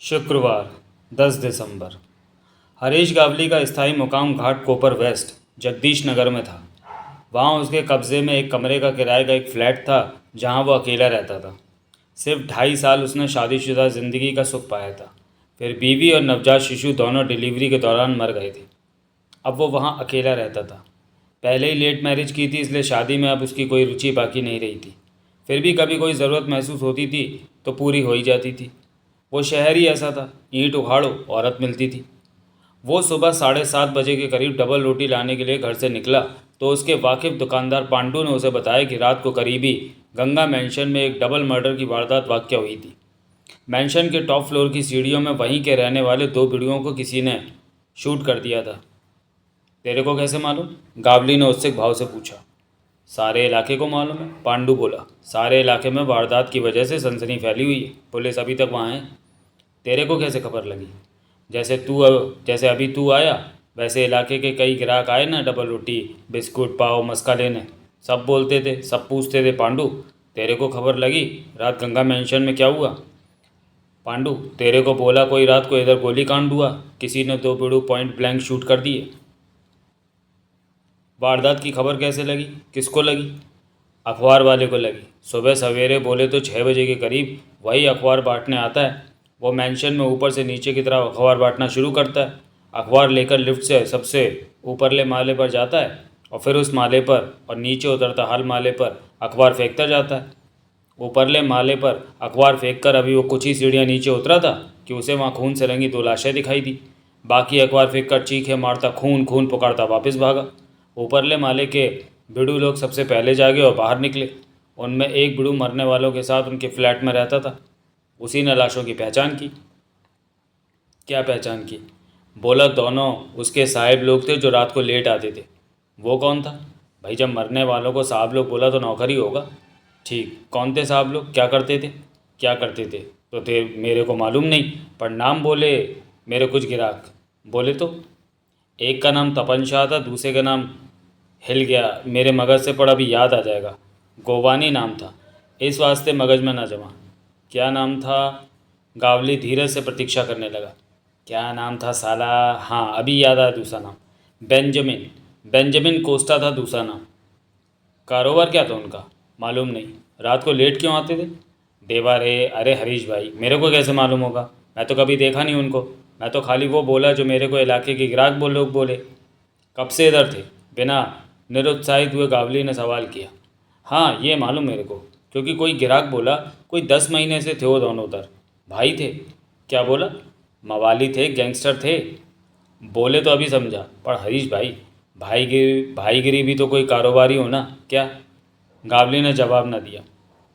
शुक्रवार 10 दिसंबर। हरीश गावली का स्थायी मुकाम घाट कोपर वेस्ट जगदीश नगर में था। वहाँ उसके कब्ज़े में एक कमरे का किराए का एक फ्लैट था जहाँ वो अकेला रहता था। सिर्फ 2.5 साल उसने शादीशुदा ज़िंदगी का सुख पाया था। फिर बीवी और नवजात शिशु दोनों डिलीवरी के दौरान मर गए थे। अब वो वहाँ अकेला रहता था। पहले ही लेट मैरिज की थी, इसलिए शादी में अब उसकी कोई रुचि बाकी नहीं रही थी। फिर भी कभी कोई ज़रूरत महसूस होती थी तो पूरी हो ही जाती थी। वो शहर ही ऐसा था, ईंट उखाड़ो औरत मिलती थी। वो सुबह 7:30 बजे के करीब डबल रोटी लाने के लिए घर से निकला तो उसके वाकिफ दुकानदार पांडू ने उसे बताया कि रात को करीबी गंगा मैंशन में एक डबल मर्डर की वारदात वाक़या हुई थी। मैंशन के टॉप फ्लोर की सीढ़ियों में वहीं के रहने वाले 2 वीडियो को किसी ने शूट कर दिया था। तेरे को कैसे मालूम? गावली ने उत्सुक भाव से पूछा। सारे इलाके को मालूम है, पांडू बोला। सारे इलाके में वारदात की वजह से सनसनी फैली हुई है। पुलिस अभी तक वहाँ है। तेरे को कैसे खबर लगी? जैसे अभी तू आया वैसे इलाके के कई ग्राहक आए ना, डबल रोटी बिस्कुट पाव मस्का लेने। सब बोलते थे, सब पूछते थे, पांडू तेरे को खबर लगी रात गंगा मैंशन में क्या हुआ? पांडू तेरे को बोला कोई रात को इधर गोली कांड हुआ, किसी ने 2 वीडियो पॉइंट ब्लैंक शूट कर दिए। वारदात की खबर कैसे लगी? किसको लगी? अखबार वाले को लगी। सुबह सवेरे बोले तो 6 बजे के करीब वही अखबार बांटने आता है। वो मैंशन में ऊपर से नीचे की तरफ अखबार बांटना शुरू करता है। अखबार लेकर लिफ्ट से सबसे ऊपरले माले पर जाता है और फिर उस माले पर और नीचे उतरता हर माले पर अखबार फेंकता जाता है। ऊपरले माले पर अखबार फेंक कर अभी वो कुछ ही सीढ़ियाँ नीचे उतरा था कि उसे वहाँ खून से रंगी 2 लाशें दिखाई दी। बाकी अखबार फेंक कर चीखे मारता खून खून पुकारता वापस भागा। ऊपरले माले के बिड़ू लोग सबसे पहले जागे और बाहर निकले। उनमें एक बिड़ू मरने वालों के साथ उनके फ्लैट में रहता था। उसी ने लाशों की पहचान की। क्या पहचान की? बोला दोनों उसके साहिब लोग थे जो रात को लेट आते थे। वो कौन था? भाई जब मरने वालों को साहब लोग बोला तो नौकर ही होगा। ठीक, कौन थे साहब लोग? क्या करते थे? क्या करते थे तो मेरे को मालूम नहीं, पर नाम बोले मेरे कुछ ग्राहक। बोले तो? एक का नाम तपन शाह था, दूसरे का नाम हिल गया मेरे मगज से, पड़ा अभी याद आ जाएगा। गोवानी नाम था, इस वास्ते मगज में ना जमा। क्या नाम था? गावली धीरज से प्रतीक्षा करने लगा। क्या नाम था साला? हाँ अभी याद आया दूसरा नाम। बेंजामिन। बेंजामिन कोस्टा था दूसरा नाम। कारोबार क्या था उनका? मालूम नहीं। रात को लेट क्यों आते थे? देवा रे, अरे हरीश भाई मेरे को कैसे मालूम होगा? मैं तो कभी देखा नहीं उनको। मैं तो खाली वो बोला जो मेरे को इलाके के ग्राहक लोग बोले। कब से इधर थे? बिना निरुत्साहित हुए गावली ने सवाल किया। हाँ ये मालूम मेरे को, क्योंकि कोई ग्राहक बोला कोई 10 महीने से थे वो दोनों उधर। भाई थे? क्या बोला? मवाली थे, गैंगस्टर थे। बोले तो अभी समझा, पर हरीश भाई भाईगिरी भी तो कोई कारोबारी हो ना क्या? गावली ने जवाब न दिया।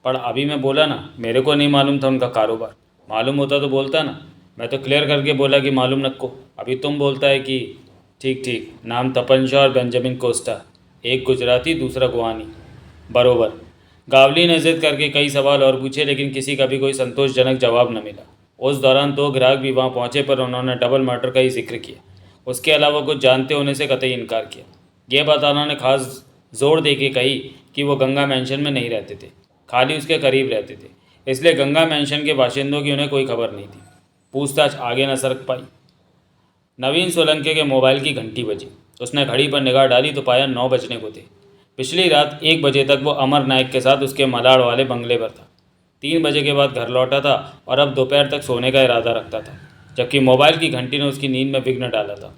पर अभी मैं बोला ना मेरे को नहीं मालूम था उनका कारोबार। मालूम होता तो बोलता ना। मैं तो क्लियर करके बोला कि मालूम नको। अभी तुम बोलता है कि ठीक ठीक, नाम तपन शाह और बेंजामिन कोस्टा, एक गुजराती दूसरा गुआनी। बरोबर। गावली ने जिद करके कई सवाल और पूछे लेकिन किसी का भी कोई संतोषजनक जवाब न मिला। उस दौरान 2 ग्राहक भी वहाँ पहुँचे पर उन्होंने डबल मर्डर का ही जिक्र किया। उसके अलावा कुछ जानते होने से कतई इनकार किया। यह बात उन्होंने खास जोर दे के कही कि वो गंगा मैंशन में नहीं रहते थे, खाली उसके करीब रहते थे, इसलिए गंगा मैंशन के बाशिंदों की उन्हें कोई खबर नहीं थी। पूछताछ आगे न सरक पाई। नवीन सोलंके के मोबाइल की घंटी बजी। उसने घड़ी पर निगाह डाली तो पाया 9 बजने को थे। पिछली रात 1 बजे तक वो अमर नायक के साथ उसके मलाड़ वाले बंगले पर था। 3 बजे के बाद घर लौटा था और अब दोपहर तक सोने का इरादा रखता था, जबकि मोबाइल की घंटी ने उसकी नींद में विघ्न डाला था।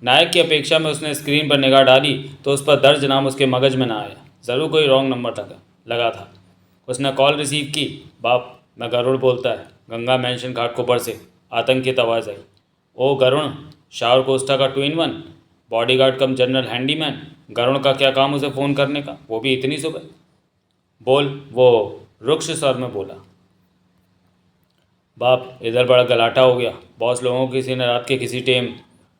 नायक की अपेक्षा में उसने स्क्रीन पर निगाह डाली तो उस पर दर्ज नाम उसके मगज में ना आया। ज़रूर कोई रॉन्ग नंबर लगा था। उसने कॉल रिसीव की। बाप, मैं गरुड़ बोलता है, गंगा मैंशन घाटकोपर से। आतंकित आवाज़ आई। ओ गरुण, शाह कोस्टा का 2 in 1, bodyguard cum general handyman. Garun का क्या काम उसे फ़ोन करने का, वो भी इतनी सुबह? बोल, वो रुक्ष स्वर में बोला। बाप, इधर बड़ा गलाटा हो गया। बॉस लोगों किसी ने रात के किसी टेम।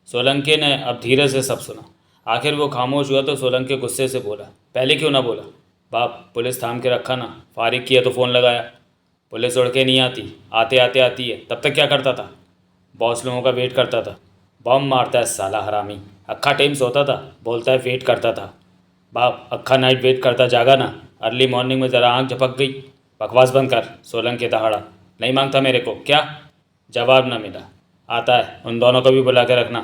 सोलंके ने अब धीरे से सब सुना। आखिर वो खामोश हुआ तो सोलंके गुस्से से बोला, पहले क्यों ना बोला? बाप, पुलिस थाम के रखा ना, फारिग किया तो फ़ोन लगाया। पुलिस उड़ के नहीं आती, आते आते आती है। तब तक क्या करता था? बॉस लोगों का वेट करता था। बम मारता है साला हरामी। अक्खा टाइम सोता था, बोलता है वेट करता था। बाप, अक्खा नाइट वेट करता जागा ना, अर्ली मॉर्निंग में ज़रा आँख झपक गई। बकवास बंद कर, सोलंके दहाड़ा। नहीं मांगता मेरे को क्या? जवाब न मिला। आता है, उन दोनों को भी बुला के रखना।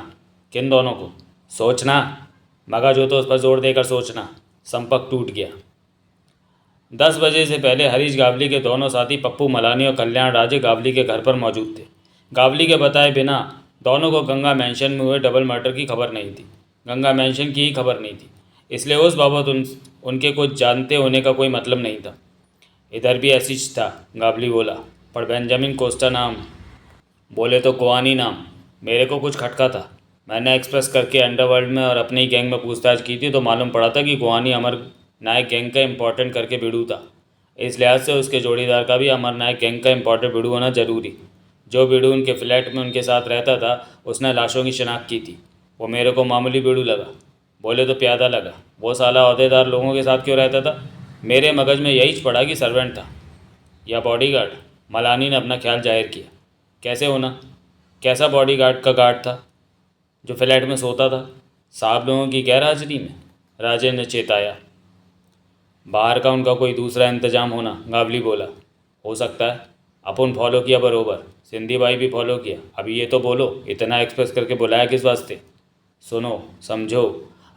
किन दोनों को? सोचना, मगज हो तो उस पर जोर देकर सोचना। संपर्क टूट गया। 10 बजे से पहले हरीश गावली के दोनों साथी पप्पू मलानी और कल्याण राजे गावली के घर पर मौजूद थे। गावली के बताए बिना दोनों को गंगा मैंशन में हुए डबल मर्डर की खबर नहीं थी। गंगा मैंशन की ही खबर नहीं थी, इसलिए उस बाबत उनके कुछ जानते होने का कोई मतलब नहीं था। इधर भी ऐसी था, गावली बोला, पर बेंजामिन कोस्टा नाम, बोले तो कोहानी नाम, मेरे को कुछ खटका था। मैंने एक्सप्रेस करके अंडरवर्ल्ड में और अपनी गैंग में पूछताछ की थी तो मालूम पड़ा था कि कोहानी अमर नायक गैंग का इम्पोर्टेंट करके बिड़ू था। इस लिहाज से उसके जोड़ीदार का भी अमर नायक गैंग का इम्पोर्टेंट बिड़ू होना जरूरी। जो बिड़ू उनके फ्लैट में उनके साथ रहता था उसने लाशों की शिनाख्त की थी। वो मेरे को मामूली बिड़ू लगा, बोले तो प्यादा लगा। वो साला अहदेदार लोगों के साथ क्यों रहता था? मेरे मगज में यही पड़ा कि सर्वेंट था या बॉडीगार्ड। मलानी ने अपना ख्याल जाहिर किया। कैसे होना? कैसा बॉडीगार्ड का गार्ड था जो फ्लैट में सोता था? साहब लोगों की गैर हाजिरी में? राजे ने चेताया। बाहर का उनका कोई दूसरा इंतजाम होना, गावली बोला। हो सकता है। अपन फॉलो किया बरोबर, सिंधी भाई भी फॉलो किया। अभी ये तो बोलो, इतना एक्सप्रेस करके बुलाया किस वास्ते? सुनो, समझो,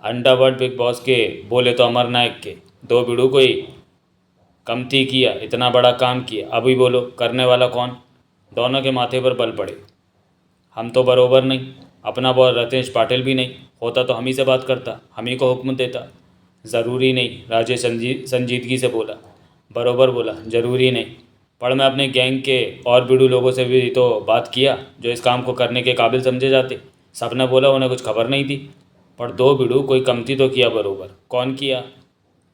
अंडरवर्ल्ड बिग बॉस के, बोले तो अमर नायक के, दो बिड़ू को ही कमती किया, इतना बड़ा काम किया। अभी बोलो, करने वाला कौन? दोनों के माथे पर बल पड़े। हम तो बरोबर नहीं, अपना बॉस रतेश पाटिल भी नहीं, होता तो हम ही से बात करता, हम ही को हुक्म देता। ज़रूरी नहीं, राजेश संजीदगी से बोला। बरोबर बोला, ज़रूरी नहीं, पर मैं अपने गैंग के और बिड़ू लोगों से भी तो बात किया जो इस काम को करने के काबिल समझे जाते। सबने बोला उन्हें कुछ खबर नहीं थी, पर दो बिड़ू कोई कमती तो किया बरोबर। कौन किया?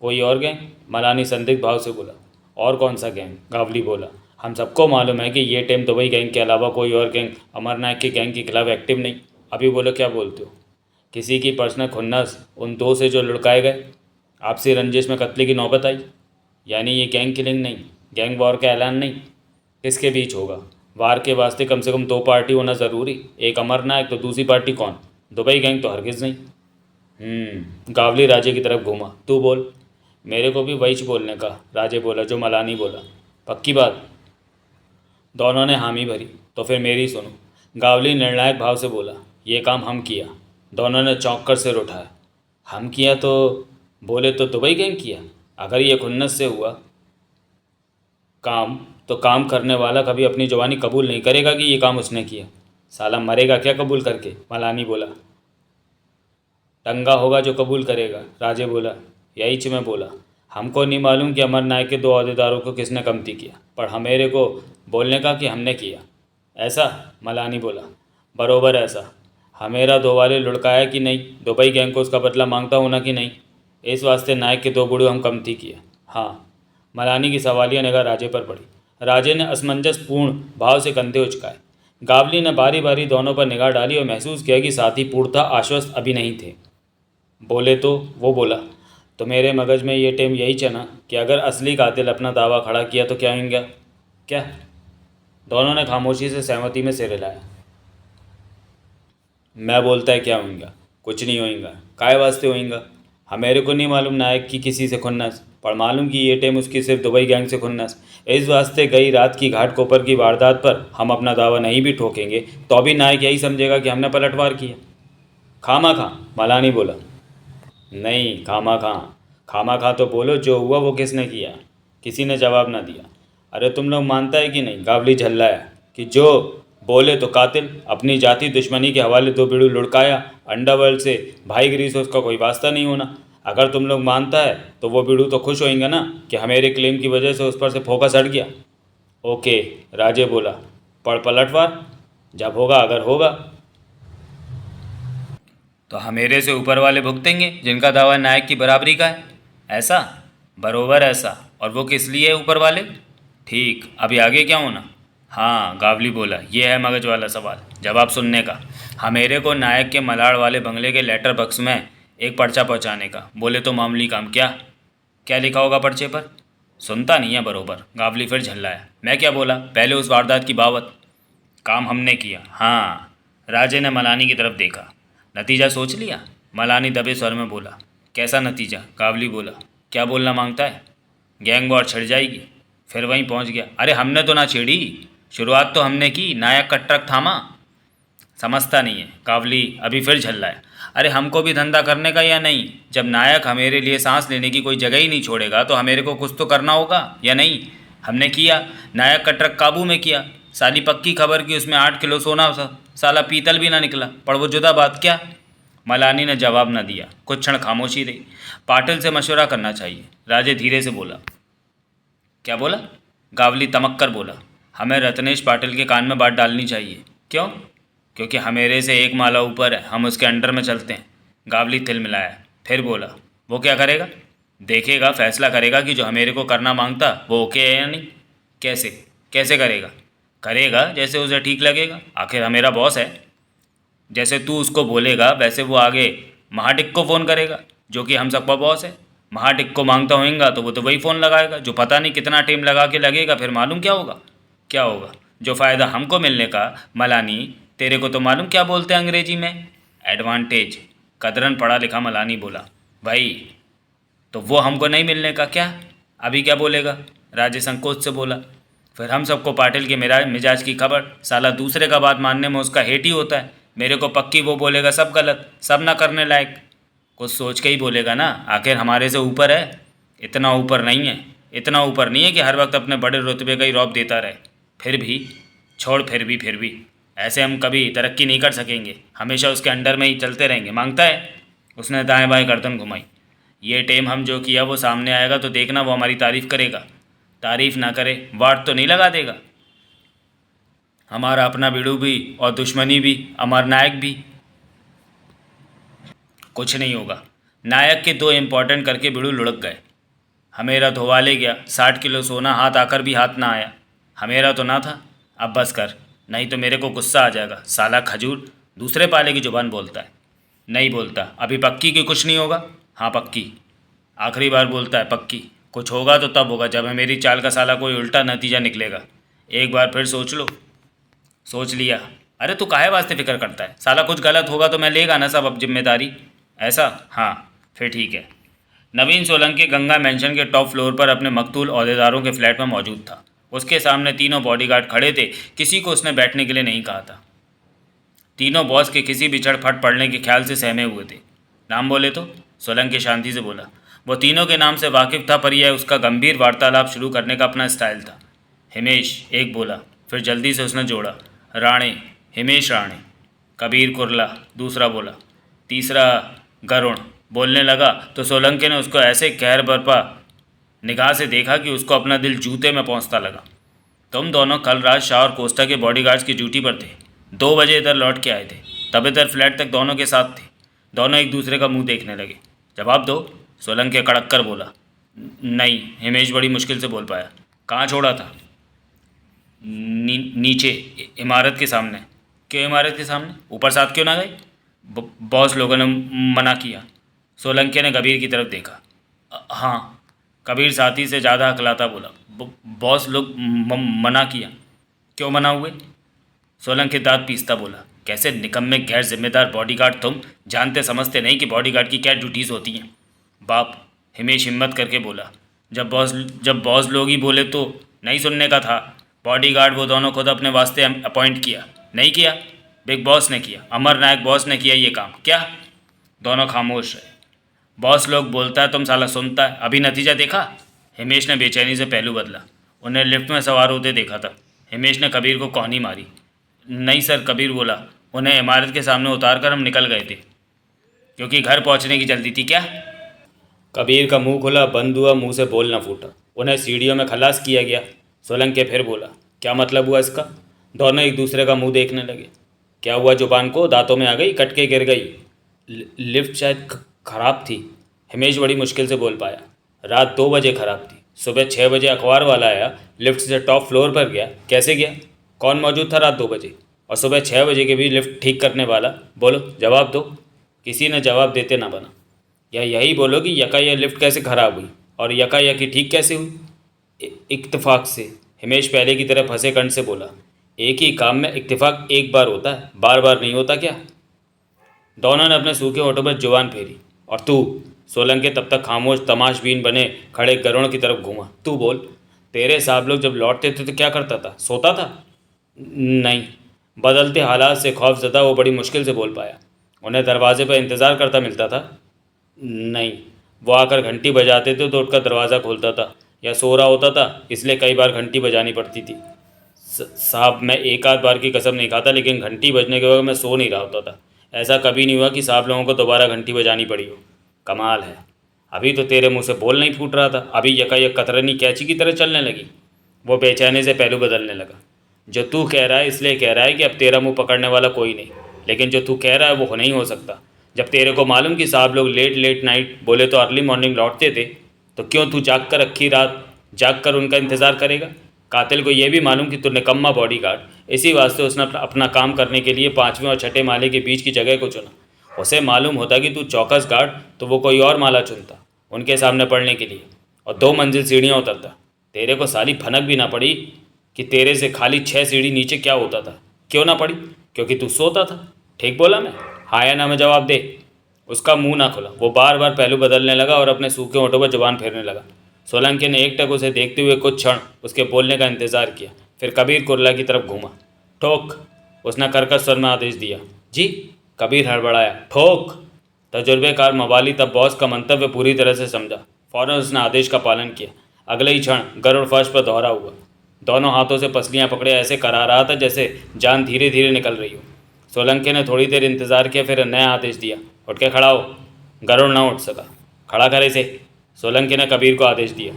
कोई और गैंग? मलानी संदिग्ध भाव से बोला। और कौन सा गैंग? गावली बोला। हम सबको मालूम है कि ये टीम दुबई गैंग के अलावा कोई और गैंग अमर नायक के गैंग के खिलाफ एक्टिव नहीं। अभी बोलो, क्या बोलते हो? किसी की पर्सनल खुन्नस उन दो से जो लुढ़काए गए, आपसी रंजिश में कत्ले की नौबत आई? यानी ये गैंग किलिंग नहीं, गैंग वॉर का ऐलान नहीं? किसके बीच होगा? वार के वास्ते कम से कम दो पार्टी होना ज़रूरी, एक अमर नायक तो दूसरी पार्टी कौन? दुबई गैंग तो हरगिज़ नहीं। गावली राजे की तरफ घूमा। तू बोल। मेरे को भी वही बोलने का, राजे बोला, जो मलानी बोला। पक्की बात? दोनों ने हामी भरी। तो फिर मेरी सुनो, गावली निर्णायक भाव से बोला। ये काम हम किया। दोनों ने चौंक कर सिर उठाया। हम किया तो? बोले तो दुबई गैंग किया। अगर ये खुन्नस से हुआ काम तो काम करने वाला कभी अपनी जुबानी कबूल नहीं करेगा कि ये काम उसने किया। साला मरेगा क्या कबूल करके? मलानी बोला। टंगा होगा जो कबूल करेगा, राजे बोला। यही मैं बोला, हमको नहीं मालूम कि अमर नायक के दो अहदेदारों को किसने कमती किया, पर हमेरे को बोलने का कि हमने किया। ऐसा? मलानी बोला। बरोबर ऐसा। हमेरा दो वाले लुढ़काया कि नहीं, दुबई गैंग को उसका बदला मांगता हूँ ना कि नहीं, इस वास्ते नायक के दो बुढ़ू हम कमती किए। हाँ। मलानी की सवालिया निगाह राजे पर पड़ी। राजे ने असमंजसपूर्ण भाव से कंधे उचकाए। गावली ने बारी बारी दोनों पर निगाह डाली और महसूस किया कि साथी पूर्णतः आश्वस्त अभी नहीं थे। बोले तो? वो बोला। तो मेरे मगज में ये टेम यही चना कि अगर असली कातिल अपना दावा खड़ा किया तो क्या होगा? क्या? दोनों ने खामोशी से सहमति में सिर हिलाया। मैं बोलता है क्या होगा? कुछ नहीं होगा। काय वास्ते होगा? हमेरे को नहीं मालूम नायक की किसी से खुन्नस, पर मालूम कि ये टेम उसकी सिर्फ दुबई गैंग से खुन्नस। इस वास्ते गई रात की घाट कोपर की वारदात पर हम अपना दावा नहीं भी ठोकेंगे तो भी नायक यही समझेगा कि हमने पलटवार किया। खामा खा, मलानी बोला। नहीं, खामा खा तो बोलो, जो हुआ वो किसने किया? किसी ने जवाब ना दिया। अरे तुम लोग मानता है कि नहीं? गावली झल्लाया। कि जो बोले तो कातिल अपनी जाति दुश्मनी के हवाले दो बिड़ू लुढ़काया, अंडरवर्ल्ड से भाईगिरी से उसका कोई वास्ता नहीं होना। अगर तुम लोग मानता है तो वो बिड़ू तो खुश होएंगे ना कि हमेरे क्लेम की वजह से उस पर से फोकस हट गया। ओके, राजे बोला, पर पलटवार जब होगा, अगर होगा तो हमेरे से ऊपर वाले भुगतेंगे जिनका दावा नायक की बराबरी का है। ऐसा? बरोबर ऐसा। और वो किस लिए है ऊपर वाले? ठीक, अभी आगे क्या होना? हाँ, गावली बोला, ये है मगज वाला सवाल, जवाब सुनने का। हमेरे को नायक के मलाड़ वाले बंगले के लेटर बक्स में एक पर्चा पहुंचाने का। बोले तो मामूली काम। क्या? क्या लिखा होगा पर्चे पर? सुनता नहीं है बरोबर, गावली फिर झल्लाया। मैं क्या बोला? पहले उस वारदात की बावत। काम हमने किया। हाँ। राजे ने मलानी की तरफ देखा। नतीजा सोच लिया? मलानी दबे स्वर में बोला। कैसा नतीजा? गावली बोला। क्या बोलना मांगता है? गैंग वॉर छिड़ जाएगी। फिर वहीं पहुंच गया। अरे हमने तो ना छेड़ी, शुरुआत तो हमने की, नायक का ट्रक थामा। समझता नहीं है, कावली अभी फिर झल रहा है। अरे हमको भी धंधा करने का या नहीं? जब नायक हमेरे लिए सांस लेने की कोई जगह ही नहीं छोड़ेगा तो हमेरे को कुछ तो करना होगा या नहीं? हमने किया, नायक का ट्रक काबू में किया। साली पक्की खबर की उसमें 8 किलो सोना साला पीतल भी ना निकला, पर वो जुदा बात क्या। मलानी ने जवाब न दिया, कुछ क्षण खामोशी रही। पाटिल से मशवरा करना चाहिए, राजे धीरे से बोला। क्या बोला? गावली तमक कर बोला। हमें रत्नेश पाटिल के कान में बात डालनी चाहिए। क्यों? क्योंकि हमेरे से एक माला ऊपर है, हम उसके अंडर में चलते हैं। गावली तिल मिलाया, फिर बोला। वो क्या करेगा? देखेगा, फैसला करेगा कि जो हमेरे को करना मांगता वो ओके है या नहीं। कैसे? कैसे करेगा? करेगा जैसे उसे ठीक लगेगा, आखिर हमेरा बॉस है। जैसे तू उसको बोलेगा वैसे वो आगे महाटिक को फ़ोन करेगा, जो कि हम सबका बॉस है। महाटिक को मांगता होएगा तो वो तो वही फ़ोन लगाएगा, जो पता नहीं कितना टाइम लगा के लगेगा। फिर मालूम क्या होगा? क्या होगा? जो फ़ायदा हमको मिलने का। मलानी, तेरे को तो मालूम क्या बोलते हैं अंग्रेजी में? एडवांटेज। कदरन पढ़ा लिखा मलानी बोला। भाई, तो वो हमको नहीं मिलने का क्या? अभी क्या बोलेगा? राजे संकोच से बोला। फिर हम सबको पाटिल के मिजाज की खबर। साला दूसरे का बात मानने में उसका हेट ही होता है। मेरे को पक्की वो बोलेगा सब गलत, सब ना करने लायक। कुछ सोच के ही बोलेगा ना, आखिर हमारे से ऊपर है। इतना ऊपर नहीं है, इतना ऊपर नहीं है कि हर वक्त अपने बड़े रुतबे का ही रौब देता रहे। फिर भी छोड़, फिर भी ऐसे हम कभी तरक्की नहीं कर सकेंगे, हमेशा उसके अंडर में ही चलते रहेंगे। मांगता है? उसने दाएं बाएं गर्दन घुमाई। ये टेम हम जो किया वो सामने आएगा तो देखना, वो हमारी तारीफ़ करेगा। तारीफ़ ना करे, वाट तो नहीं लगा देगा। हमारा अपना बिड़ू भी और दुश्मनी भी, अमर नायक भी। कुछ नहीं होगा। नायक के 2 इम्पोर्टेंट करके बिड़ू लुढ़क गए। हमेरा धोवा ले गया, 60 किलो सोना हाथ आकर भी हाथ ना आया। हमेरा तो ना था। अब बस कर, नहीं तो मेरे को गुस्सा आ जाएगा। साला खजूर दूसरे पाले की जुबान बोलता है। नहीं बोलता। अभी पक्की कि कुछ नहीं होगा? हाँ पक्की। आखिरी बार बोलता है पक्की। कुछ होगा तो तब होगा जब मेरी चाल का साला कोई उल्टा नतीजा निकलेगा। एक बार फिर सोच लो। सोच लिया। अरे तू काहे वास्ते फिक्र करता है? साला कुछ गलत होगा तो मैं लेगा ना सब अब जिम्मेदारी। ऐसा? हाँ फिर ठीक है। नवीन सोलंकी गंगा मेंशन के टॉप फ्लोर पर अपने मकतूल अहदेदारों के फ्लैट में मौजूद था। उसके सामने 3 बॉडीगार्ड खड़े थे। किसी को उसने बैठने के लिए नहीं कहा था। तीनों बॉस के किसी भी चढ़-फट पड़ने के ख्याल से सहमे हुए थे। नाम बोले तो? सोलंकी शांति से बोला। वो तीनों के नाम से वाकिफ था, पर यह उसका गंभीर वार्तालाप शुरू करने का अपना स्टाइल था। हिमेश, एक बोला। फिर जल्दी से उसने जोड़ा, राणे, हिमेश राणे। कबीर कुरला, दूसरा बोला। तीसरा गरुण। बोलने लगा तो सोलंकी ने उसको ऐसे कहर बरपा निगाह से देखा कि उसको अपना दिल जूते में पहुंचता लगा। तुम दोनों कल रात शाह और कोस्टा के बॉडीगार्ड्स की ड्यूटी पर थे। 2 बजे इधर लौट के आए थे, तब इधर फ्लैट तक दोनों के साथ थे। दोनों एक दूसरे का मुंह देखने लगे। जवाब दो, सोलंकी कड़क कर बोला। नहीं, हिमेश बड़ी मुश्किल से बोल पाया। कहाँ छोड़ा था? नीचे, इमारत के सामने। क्यों इमारत के सामने? ऊपर साथ क्यों ना गए? बॉस लोगों ने मना किया। सोलंकी ने कबीर की तरफ देखा। हाँ, कबीर साथी से ज़्यादा हकलाता बोला। बॉस लोग मना किया? क्यों मना हुए? सोलंकी दांत पीसता बोला। कैसे निकम्मे गैर जिम्मेदार बॉडीगार्ड तुम, जानते समझते नहीं कि बॉडीगार्ड की क्या ड्यूटीज़ होती हैं। बाप, हिमेश हिम्मत करके बोला। जब बॉस लोग ही बोले तो नहीं सुनने का था। बॉडीगार्ड वो दोनों खुद अपने वास्ते अपॉइंट किया, नहीं किया? बिग बॉस ने किया, अमर नायक बॉस ने किया ये काम। क्या? दोनों खामोश रहे। बॉस लोग बोलता है, तुम साला सुनता है। अभी नतीजा देखा? हिमेश ने बेचैनी से पहलू बदला। उन्हें लिफ्ट में सवार होते देखा था। हिमेश ने कबीर को कौनी मारी। नहीं सर, कबीर बोला। उन्हें इमारत के सामने उतार कर हम निकल गए थे, क्योंकि घर पहुंचने की जल्दी थी। क्या? कबीर का मुंह खुला, बंद हुआ, मुंह से बोल न फूटा। उन्हें सीढ़ियों में खलास किया गया। सोलंकी फिर बोला। क्या मतलब हुआ इसका? दोनों एक दूसरे का मुंह देखने लगे। क्या हुआ? जुबान को दांतों में आ गई, कट के गिर गई। लिफ्ट शायद ख़राब थी, हिमेश बड़ी मुश्किल से बोल पाया। रात 2 बजे ख़राब थी। सुबह 6 बजे अखबार वाला आया, लिफ्ट से टॉप फ्लोर पर गया। कैसे गया? कौन मौजूद था रात 2 बजे? और सुबह 6 बजे के भी लिफ्ट ठीक करने वाला? बोलो, जवाब दो। किसी ने जवाब देते ना बना। या यही बोलो कि यकायक लिफ्ट कैसे ख़राब हुई और यकायक ही ठीक कैसे हुई? इत्तेफाक से, हिमेश पहले की तरह फंसे कंठ से बोला। एक ही काम में इत्तेफाक एक बार होता है, बार बार नहीं होता क्या? दोनों ने अपने सूखे होठों पर जुबान फेरी। और तू? सोलंकी तब तक खामोश तमाशबीन बने खड़े गरुड़ की तरफ घूमा। तू बोल। तेरे साहब लोग जब लौटते थे तो क्या करता था? सोता था? नहीं। बदलते हालात से खौफज़दा वो बड़ी मुश्किल से बोल पाया। उन्हें दरवाजे पर इंतज़ार करता मिलता था? नहीं। वो आकर घंटी बजाते थे तो उठकर दरवाज़ा खोलता था, या सो रहा होता था इसलिए कई बार घंटी बजानी पड़ती थी। साहब, मैं एक आध बार की कसम नहीं खाता, लेकिन घंटी बजने के वक्त मैं सो नहीं रहा होता था। ऐसा कभी नहीं हुआ कि साहब लोगों को दोबारा घंटी बजानी पड़ी हो। कमाल है, अभी तो तेरे मुंह से बोल नहीं फूट रहा था, अभी यकायक कतरनी कैंची की तरह चलने लगी। वो बेचैनी से पहलू बदलने लगा। जो तू कह रहा है इसलिए कह रहा है कि अब तेरा मुंह पकड़ने वाला कोई नहीं, लेकिन जो तू कह रहा है वो नहीं हो सकता। जब तेरे को मालूम कि साहब लोग लेट लेट नाइट बोले तो अर्ली मॉर्निंग लौटते थे, तो क्यों तू जाग कर रखी रात जाग कर उनका इंतज़ार करेगा? कातिल को यह भी मालूम कि तू निकम्मा बॉडीगार्ड, इसी वास्ते उसने अपना काम करने के लिए 5वें और 6ठे माले के बीच की जगह को चुना। उसे मालूम होता कि तू चौकस गार्ड तो वो कोई और माला चुनता उनके सामने पड़ने के लिए, और 2 मंजिल सीढ़ियाँ उतरता। तेरे को साली भनक भी ना पड़ी कि तेरे से खाली 6 सीढ़ी नीचे क्या होता था? क्यों ना पड़ी? क्योंकि तू सोता था। ठीक बोला मैं? हाँ या ना में जवाब दे। उसका मुंह ना खुला। वो बार बार पहलू बदलने लगा और अपने सूखे होठों पर जबान फेरने लगा। सोलंकी ने एकटक उसे देखते हुए कुछ क्षण उसके बोलने का इंतजार किया, फिर कबीर कुर्ला की तरफ घूमा। ठोक, उसने कर्कश स्वर में आदेश दिया। जी? कबीर हड़बड़ाया। ठोक। तजुर्बेकार मवाली तब बॉस का मंतव्य पूरी तरह से समझा। फौरन उसने आदेश का पालन किया। अगले ही क्षण गरुड़ फर्श पर दोहरा हुआ। दोनों हाथों से पसलियां पकड़े ऐसे करा रहा था जैसे जान धीरे धीरे निकल रही हो। सोलंकी ने थोड़ी देर इंतजार किया, फिर नया आदेश दिया। उठ के खड़ा हो। गरुड़ न उठ सका। खड़ा करे से, सोलंकी ने कबीर को आदेश दिया।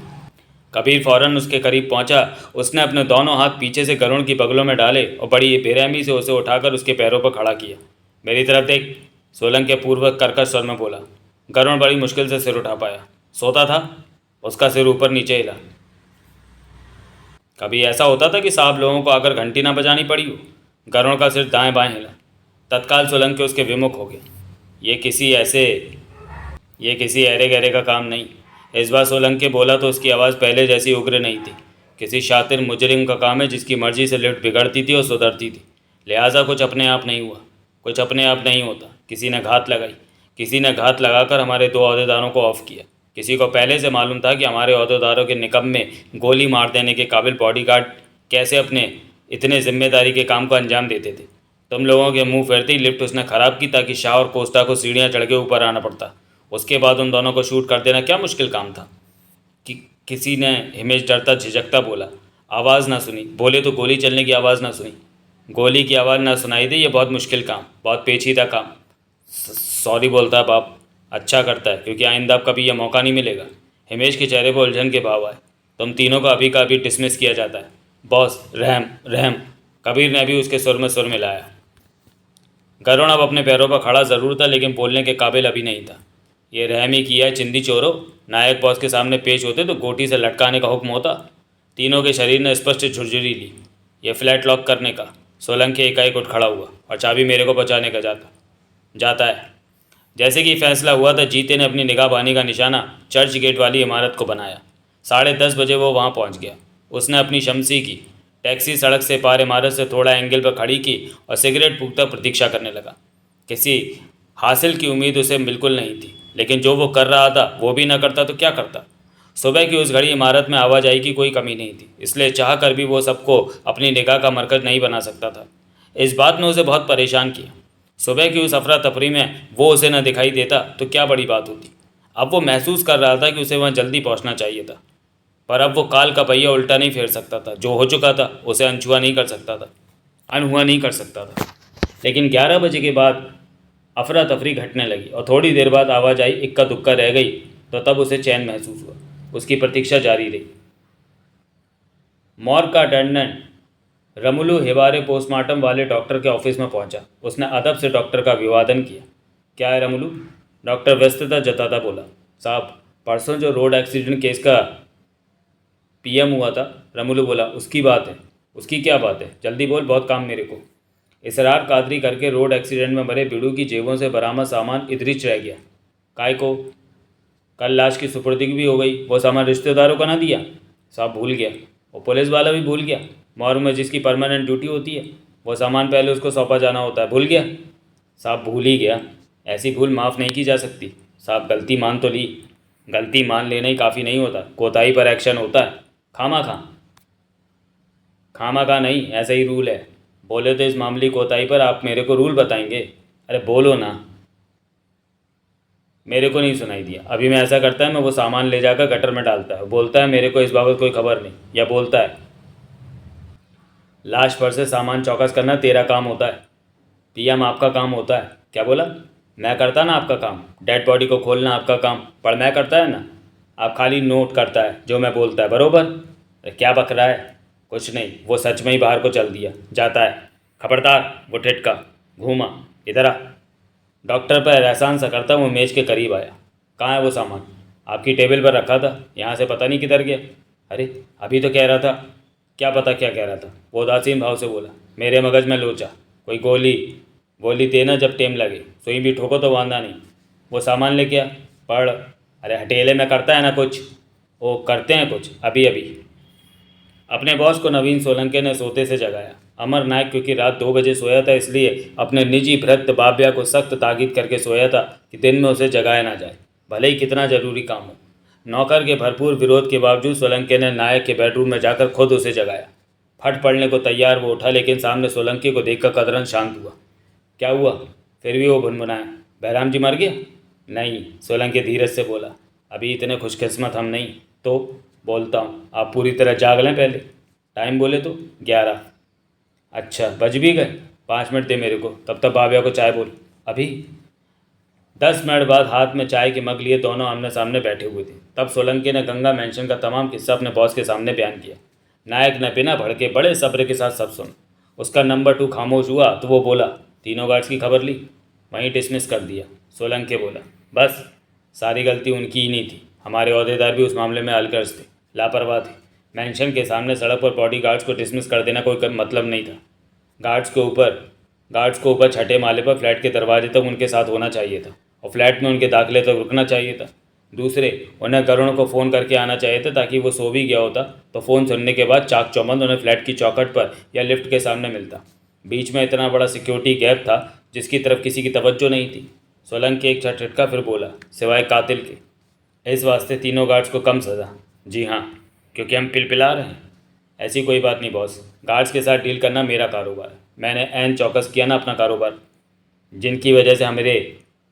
कबीर फौरन उसके करीब पहुंचा। उसने अपने दोनों हाथ पीछे से गरुड़ की बगलों में डाले और बड़ी बेरहमी से उसे उठाकर उसके पैरों पर खड़ा किया। मेरी तरफ देख, सोलंकी पूर्वक कर्कश स्वर में बोला। गरुड़ बड़ी मुश्किल से सिर उठा पाया। सोता था? उसका सिर ऊपर नीचे हिला। कभी ऐसा होता था कि साहब लोगों को आकर घंटी ना बजानी पड़ी हो? गरुड़ का सिर दाएं बाएं हिला। तत्काल सोलंकी उसके विमुख हो गया। ये किसी ऐरे गहरे का काम नहीं। इस बार सोलंकी बोला तो उसकी आवाज़ पहले जैसी उग्र नहीं थी। किसी शातिर मुजरिम का काम है जिसकी मर्जी से लिफ्ट बिगड़ती थी और सुधरती थी। लिहाजा कुछ अपने आप नहीं हुआ। कुछ अपने आप नहीं होता। किसी ने घात लगाई। किसी ने घात लगाकर हमारे 2 अहदेदारों को ऑफ किया। किसी को पहले से मालूम था कि हमारे अहदेदारों के निकब में गोली मार देने के काबिल बॉडीगार्ड कैसे अपने इतने जिम्मेदारी के काम को अंजाम देते थे। तुम लोगों के मुंह फेरते ही लिफ्ट उसने ख़राब की ताकि शाह और कोस्टा को सीढ़ियाँ चढ़ के ऊपर आना पड़ता। उसके बाद उन दोनों को शूट कर देना क्या मुश्किल काम था? कि किसी ने हिमेश डरता झिझकता बोला। आवाज़ ना सुनी। बोले तो गोली चलने की आवाज़ ना सुनी। गोली की आवाज़ ना सुनाई दे, ये बहुत मुश्किल काम, बहुत पेचीदा काम। सॉरी बोलता है बाप। अच्छा करता है, क्योंकि आइंदा अब कभी यह मौका नहीं मिलेगा। हिमेश के चेहरे पर उलझन के भाव आए। तुम तीनों का अभी डिसमिस किया जाता है। बॉस, रहम रहम। कबीर ने अभी उसके सुर में सुर मिलाया। गरुड़ अब अपने पैरों पर खड़ा ज़रूर था, लेकिन बोलने के काबिल अभी नहीं था। ये रहम ही किया है चिंदी चोरों। नायक बॉस के सामने पेश होते तो गोटी से लटकाने का हुक्म होता। तीनों के शरीर ने स्पष्ट झुरझुरी ली। ये फ्लैट लॉक करने का। सोलंकी एकाएक उठ खड़ा हुआ। और चाबी मेरे को बचाने का जाता है। जैसे कि फैसला हुआ था, जीते ने अपनी निगाहबानी का निशाना चर्च गेट वाली इमारत को बनाया। 10:30 वो वहाँ पहुँच गया। उसने अपनी शमसी की। टैक्सी सड़क से पार इमारत से थोड़ा एंगल पर खड़ी की और सिगरेट फूंकता प्रतीक्षा करने लगा। किसी हासिल की उम्मीद उसे बिल्कुल नहीं थी, लेकिन जो वो कर रहा था वो भी ना करता तो क्या करता। सुबह की उस घड़ी इमारत में आवाजाही की कोई कमी नहीं थी, इसलिए चाह कर भी वो सबको अपनी निगाह का मरकज़ नहीं बना सकता था। इस बात ने उसे बहुत परेशान किया। सुबह की उस अफरा तफरी में वो उसे न दिखाई देता तो क्या बड़ी बात होती। अब वो महसूस कर रहा था कि उसे वहाँ जल्दी पहुँचना चाहिए था, पर अब वो काल का पहिया उल्टा नहीं फेर सकता था। जो हो चुका था उसे अनहुआ नहीं कर सकता था। लेकिन 11 बजे के बाद अफरा तफरी घटने लगी और थोड़ी देर बाद आवाज़ आई, इक्का दुक्का रह गई, तो तब उसे चैन महसूस हुआ। उसकी प्रतीक्षा जारी रही। मॉर्ग का अटेंडेंट रमुलू हिवारे पोस्टमार्टम वाले डॉक्टर के ऑफिस में पहुंचा। उसने अदब से डॉक्टर का अभिवादन किया। क्या है रमुलू? डॉक्टर व्यस्तता जताता बोला। साहब, परसों जो रोड एक्सीडेंट केस का पीएम हुआ था, रमुलू बोला, उसकी बात है। उसकी क्या बात है? जल्दी बोल, बहुत काम मेरे को। इसरार कादरी करके रोड एक्सीडेंट में मरे बिड़ू की जेबों से बरामद सामान इधरिच रह गया। काय को? कल लाश की सुपुर्दगी भी हो गई। वो सामान रिश्तेदारों को ना दिया? साहब, भूल गया। वो पुलिस वाला भी भूल गया। मॉर्ग में जिसकी परमानेंट ड्यूटी होती है, वो सामान पहले उसको सौंपा जाना होता है। भूल गया? साहब, भूल ही गया। ऐसी भूल माफ़ नहीं की जा सकती। साहब, गलती मान तो ली। गलती मान लेना ही काफ़ी नहीं होता, कोताही पर एक्शन होता है। खामा खा खामा खा नहीं, ऐसा ही रूल है। बोले तो इस मामूली कोताही पर आप मेरे को रूल बताएंगे? अरे बोलो ना। मेरे को नहीं सुनाई दिया। अभी मैं ऐसा करता है, मैं वो सामान ले जाकर गटर में डालता है, बोलता है मेरे को इस बाबत कोई खबर नहीं, या बोलता है लाश पर से सामान चौकस करना तेरा काम होता है, पीएम आपका काम होता है। क्या बोला? मैं करता ना आपका काम? डेड बॉडी को खोलना आपका काम, पर मैं करता है ना। आप खाली नोट करता है जो मैं बोलता है, बरोबर? अरे क्या बक रहा है? कुछ नहीं, वो सच में ही बाहर को चल दिया जाता है। खबरदार, वो ठिटका घूमा, इधर आ। डॉक्टर पर एहसान सा करता वो मेज़ के करीब आया। कहाँ है वो सामान? आपकी टेबल पर रखा था, यहाँ से पता नहीं किधर गया। अरे अभी तो कह रहा था। क्या पता क्या कह रहा था? वो उदासीन भाव से बोला, मेरे मगज में लोचा, कोई गोली गोली देना जब टेम लगे, सुई भी ठोको तो वांदा नहीं। वो सामान लेके आ, पढ़। अरे हटेले में करता है ना कुछ? वो करते हैं कुछ अभी अभी। अपने बॉस को नवीन सोलंके ने सोते से जगाया। अमर नायक क्योंकि रात 2 बजे सोया था, इसलिए अपने निजी भृत्य बाब्या को सख्त ताकीद करके सोया था कि दिन में उसे जगाया ना जाए, भले ही कितना जरूरी काम हो। नौकर के भरपूर विरोध के बावजूद सोलंके ने नायक के बेडरूम में जाकर खुद उसे जगाया। फट पड़ने को तैयार वो उठा, लेकिन सामने सोलंकी को देखकर कदरन शांत हुआ। क्या हुआ? फिर भी वो भुनभुनाया, बहराम जी मर गया? नहीं, सोलंकी धीरज से बोला, अभी इतने खुशकिस्मत हम नहीं। तो बोलता हूँ आप पूरी तरह जाग लें पहले। टाइम बोले तो 11। अच्छा बज भी गए? 5 मिनट दे मेरे को, तब तक बाबिया को चाय बोल। अभी? 10 मिनट बाद हाथ में चाय के मग लिए दोनों आमने सामने बैठे हुए थे। तब सोलंकी ने गंगा मेंशन का तमाम किस्सा अपने बॉस के सामने बयान किया। नायक ने बिना भड़के बड़े सब्र के साथ सब सुना। उसका नंबर 2 खामोश हुआ तो वो बोला, तीनों गार्ड्स की खबर ली? वहीं डिसमिस कर दिया। सोलंकी बोला, बस। सारी गलती उनकी ही नहीं थी, हमारे अहदेदार भी उस मामले में अलकर्ज थे, लापरवाह थे। मेंशन के सामने सड़क पर बॉडी गार्ड्स को डिसमिस कर देना कोई मतलब नहीं था। गार्ड्स को ऊपर छठे माले पर फ्लैट के दरवाजे तक उनके साथ होना चाहिए था, और फ्लैट में उनके दाखिले तक रुकना चाहिए था। दूसरे, उन्हें करुण को फ़ोन करके आना चाहिए था, ताकि वो सो भी गया होता तो फ़ोन सुनने के बाद चाक चौबंद उन्हें फ्लैट की चौखट पर या लिफ्ट के सामने मिलता। बीच में इतना बड़ा सिक्योरिटी गैप था जिसकी तरफ किसी की तवज्जो नहीं थी। सोलंकी एक झटका फिर बोला, सिवाय कातिल के। इस वास्ते तीनों गार्ड्स को कम सज़ा। जी हाँ, क्योंकि हम पिलपिला रहे हैं। ऐसी कोई बात नहीं बॉस, गार्ड्स के साथ डील करना मेरा कारोबार है। मैंने ऐन चौकस किया ना अपना कारोबार। जिनकी वजह से हमारे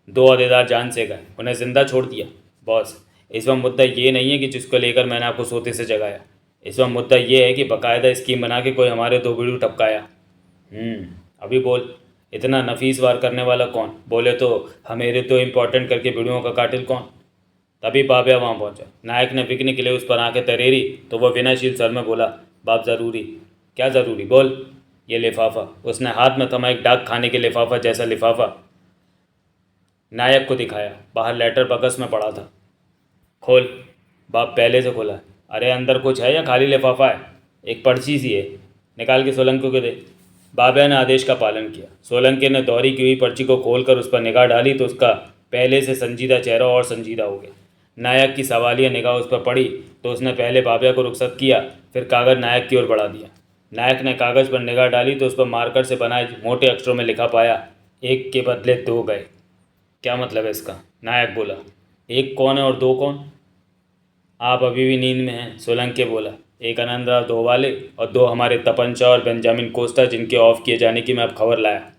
2 अहदेदार जान से गए, उन्हें ज़िंदा छोड़ दिया। बॉस, इस वक्त मुद्दा ये नहीं है कि जिसको लेकर मैंने आपको सोते से जगाया। इस वक्त मुद्दा ये है कि बाकायदा स्कीम बना के कोई हमारे 2 बीड़ू टपकाया। अभी बोल, इतना नफीस वार करने वाला कौन? बोले तो हमेरे तो इम्पोर्टेंट करके बीड़ुओं का कातिल कौन? तभी बाबिया वहाँ पहुँचा। नायक ने बिकने के लिए उस पर आंखें तरेरी तो वह विनयशील स्वर में बोला, बाप ज़रूरी? क्या ज़रूरी? बोल। ये लिफाफा। उसने हाथ में थमा एक डाक खाने के लिफाफा जैसा लिफाफा नायक को दिखाया। बाहर लेटर बकस में पड़ा था। खोल। बाप पहले से खोला। अरे अंदर कुछ है या खाली लिफाफा है? एक पर्ची सी है, निकाल के सोलंकी को दे। बाबिया ने आदेश का पालन किया। सोलंकी ने दौरी की हुई पर्ची को खोलकर उस पर निगाह डाली तो उसका पहले से संजीदा चेहरा और संजीदा हो गया। नायक की सवालिया निगाह उस पर पड़ी तो उसने पहले बाबिया को रुखसत किया, फिर कागज़ नायक की ओर बढ़ा दिया। नायक ने कागज़ पर निगाह डाली तो उस पर मार्कर से बनाए मोटे अक्षरों में लिखा पाया, 1 के बदले 2 गए। क्या मतलब है इसका? नायक बोला, 1 कौन है और 2 कौन? आप अभी भी नींद में हैं, सोलंकी बोला। 1 आनंदराव धोवाले और 2 हमारे तपंचा और बेंजामिन कोस्टा, जिनके ऑफ किए जाने की मैं अब खबर लाया।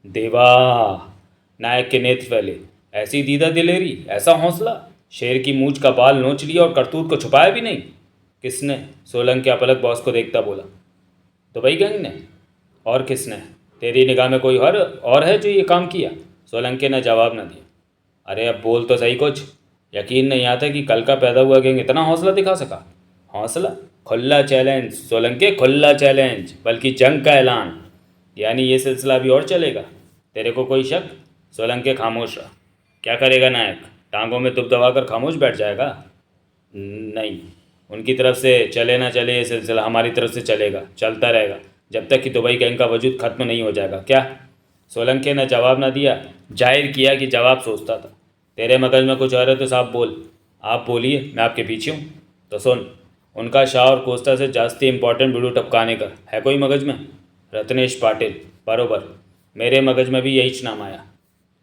देवा! नायक के नेत्र फैले। ऐसी दीदा दिलेरी, ऐसा हौसला! शेर की मूंछ का बाल नोच लिया और करतूत को छुपाया भी नहीं। किसने? सोलंकी अपलक बॉस को देखता बोला। दुबई गैंग ने। और किसने? तेरी निगाह में कोई और है जो ये काम किया? सोलंकी ने जवाब न दिया। अरे अब बोल तो सही कुछ। यकीन नहीं आता कि कल का पैदा हुआ गैंग इतना हौसला दिखा सका। हौसला? खुला चैलेंज सोलंकी, खुला चैलेंज, बल्कि जंग का ऐलान। यानी ये सिलसिला अभी और चलेगा? तेरे को कोई शक? सोलंकी खामोश रहा। क्या करेगा नायक? टांगों में दुब दबाकर खामोश बैठ जाएगा? नहीं, उनकी तरफ से चले ना चले ये सिलसिला हमारी तरफ से चलेगा, चलता रहेगा जब तक कि दुबई गैंग का वजूद खत्म नहीं हो जाएगा। क्या? सोलंकी ने जवाब ना दिया, जाहिर किया कि जवाब सोचता था। तेरे मगज में कुछ और है तो साहब बोल। आप बोलिए, मैं आपके पीछे हूँ। तो सुन, उनका शाह और कोस्टा से जास्ती इंपॉर्टेंट वीडियो टपकाने का है कोई मगज में? रत्नेश पाटिल। बरोबर, मेरे मगज में भी यही नाम आया।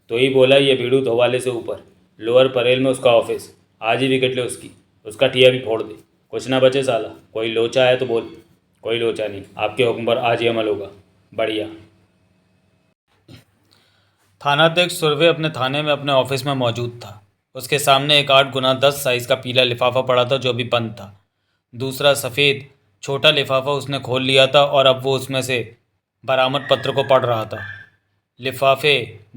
तो ही बोला ये बीड़ू धोवाले से ऊपर, लोअर परेल में उसका ऑफिस। आज ही विकेट ले उसकी, उसका ठिया भी फोड़ दे, कुछ ना बचे साला। कोई लोचा है तो बोल। कोई लोचा नहीं, आपके हुक्म पर आज ही अमल होगा। बढ़िया। थानाध्यक्ष सुरवे अपने थाने में अपने ऑफिस में मौजूद था। उसके सामने एक 8x10 साइज का पीला लिफाफा पड़ा था जो अभी बंद था। दूसरा सफ़ेद छोटा लिफाफा उसने खोल लिया था और अब वो उसमें से बरामद पत्र को पढ़ रहा था।